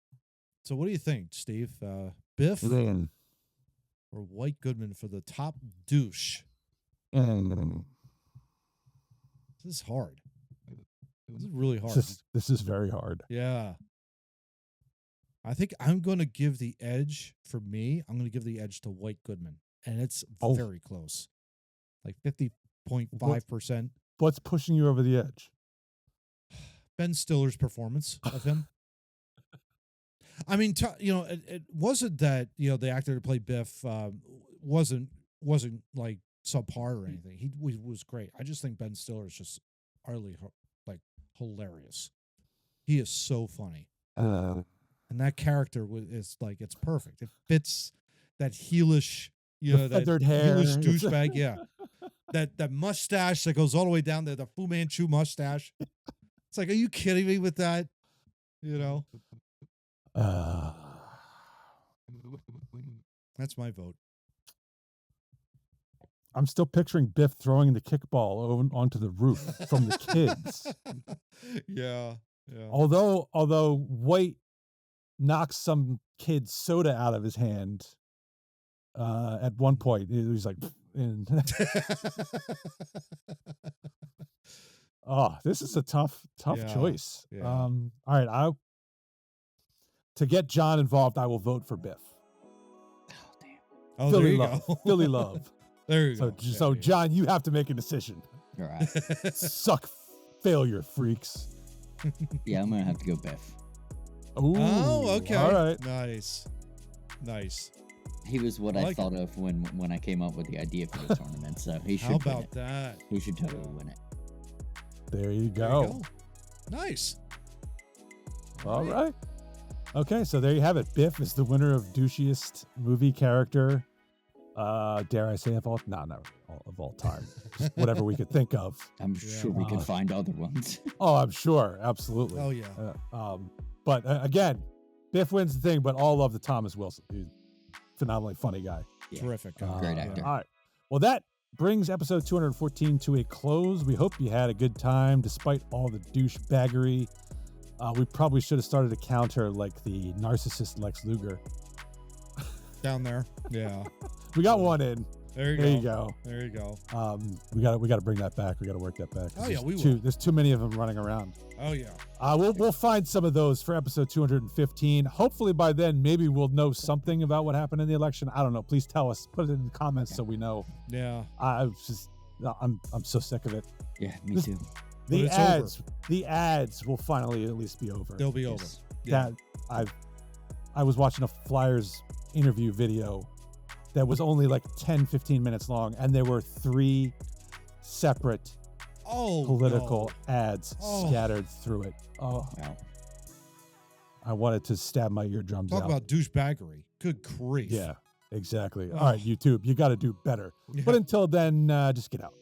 C: So what do you think, Steve? Biff
A: Then,
C: or White Goodman for the top douche?
A: this
C: This is hard. This is really hard.
A: is very hard.
C: Yeah. I think I'm going to give the edge for me. I'm going to give the edge to White Goodman. And it's very close. Like 50.5%.
A: What's pushing you over the edge?
C: Ben Stiller's performance of him. I mean, it wasn't that, the actor that played Biff wasn't like subpar or anything. He was great. I just think Ben Stiller is just utterly hilarious. He is so funny. And that character is it's perfect. It fits that heelish, that
A: feathered hair.
C: heelish douchebag. Yeah. That mustache that goes all the way down there, the Fu Manchu mustache. It's like, are you kidding me with that? That's my vote.
A: I'm still picturing Biff throwing the kickball onto the roof from the kids.
C: Yeah.
A: Although White knocks some kid's soda out of his hand at one point. He was like, and oh, this is a tough
C: Yeah,
A: choice.
C: yeah.
A: All right, to get John involved, I will vote for Biff.
B: Oh damn.
C: Oh,
A: Philly
C: there you
A: love,
C: go.
A: Philly love.
C: There you
A: So,
C: go.
A: so John, you have to make a decision.
B: All right.
A: Suck failure, freaks.
B: Yeah, I'm gonna have to go Biff.
A: Ooh,
C: Oh, okay.
A: All right.
C: Nice.
B: He was what
C: I
B: I
C: like
B: thought of when I came up with the idea for the tournament. So he should
C: How
B: win
C: about
B: it.
C: that?
B: He should totally win it.
A: There you
C: There
A: go.
C: you go. Nice.
A: All right. Okay, so there you have it. Biff is the winner of douchiest movie character. Dare I say of all? No, not of all time. Just whatever we could think of.
B: I'm sure we can find other ones.
A: Oh, I'm sure, absolutely.
C: Oh yeah.
A: But again, Biff wins the thing. But all love to Thomas Wilson. He's a phenomenally funny guy.
B: Yeah.
C: Terrific.
B: Great actor.
A: All right. Well, that brings episode 214 to a close. We hope you had a good time despite all the douchebaggery. We probably should have started a counter like the narcissist Lex Luger.
C: Down there. Yeah.
A: We got one in.
C: There
A: There you go.
C: There you go.
A: We got to bring that back. We got to work that back.
C: Oh, yeah, we will.
A: There's too many of them running around.
C: Oh yeah.
A: We'll find some of those for episode 215. Hopefully by then, maybe we'll know something about what happened in the election. I don't know. Please tell us. Put it in the comments so we know.
C: Yeah.
A: I'm so sick of it.
B: Yeah, me too.
A: The
C: it's
A: ads will finally at least be over.
C: They'll be over.
B: Yes.
C: Yeah.
A: That I was watching a Flyers interview video that was only like 10-15 minutes long, and there were 3 separate political ads scattered through it. Oh,
B: Wow.
A: I wanted to stab my eardrums
C: Talk
A: out.
C: about douchebaggery. Good grief.
A: Yeah, exactly.
C: Oh.
A: All right, YouTube, you got to do better.
C: Yeah.
A: But until then, just get out.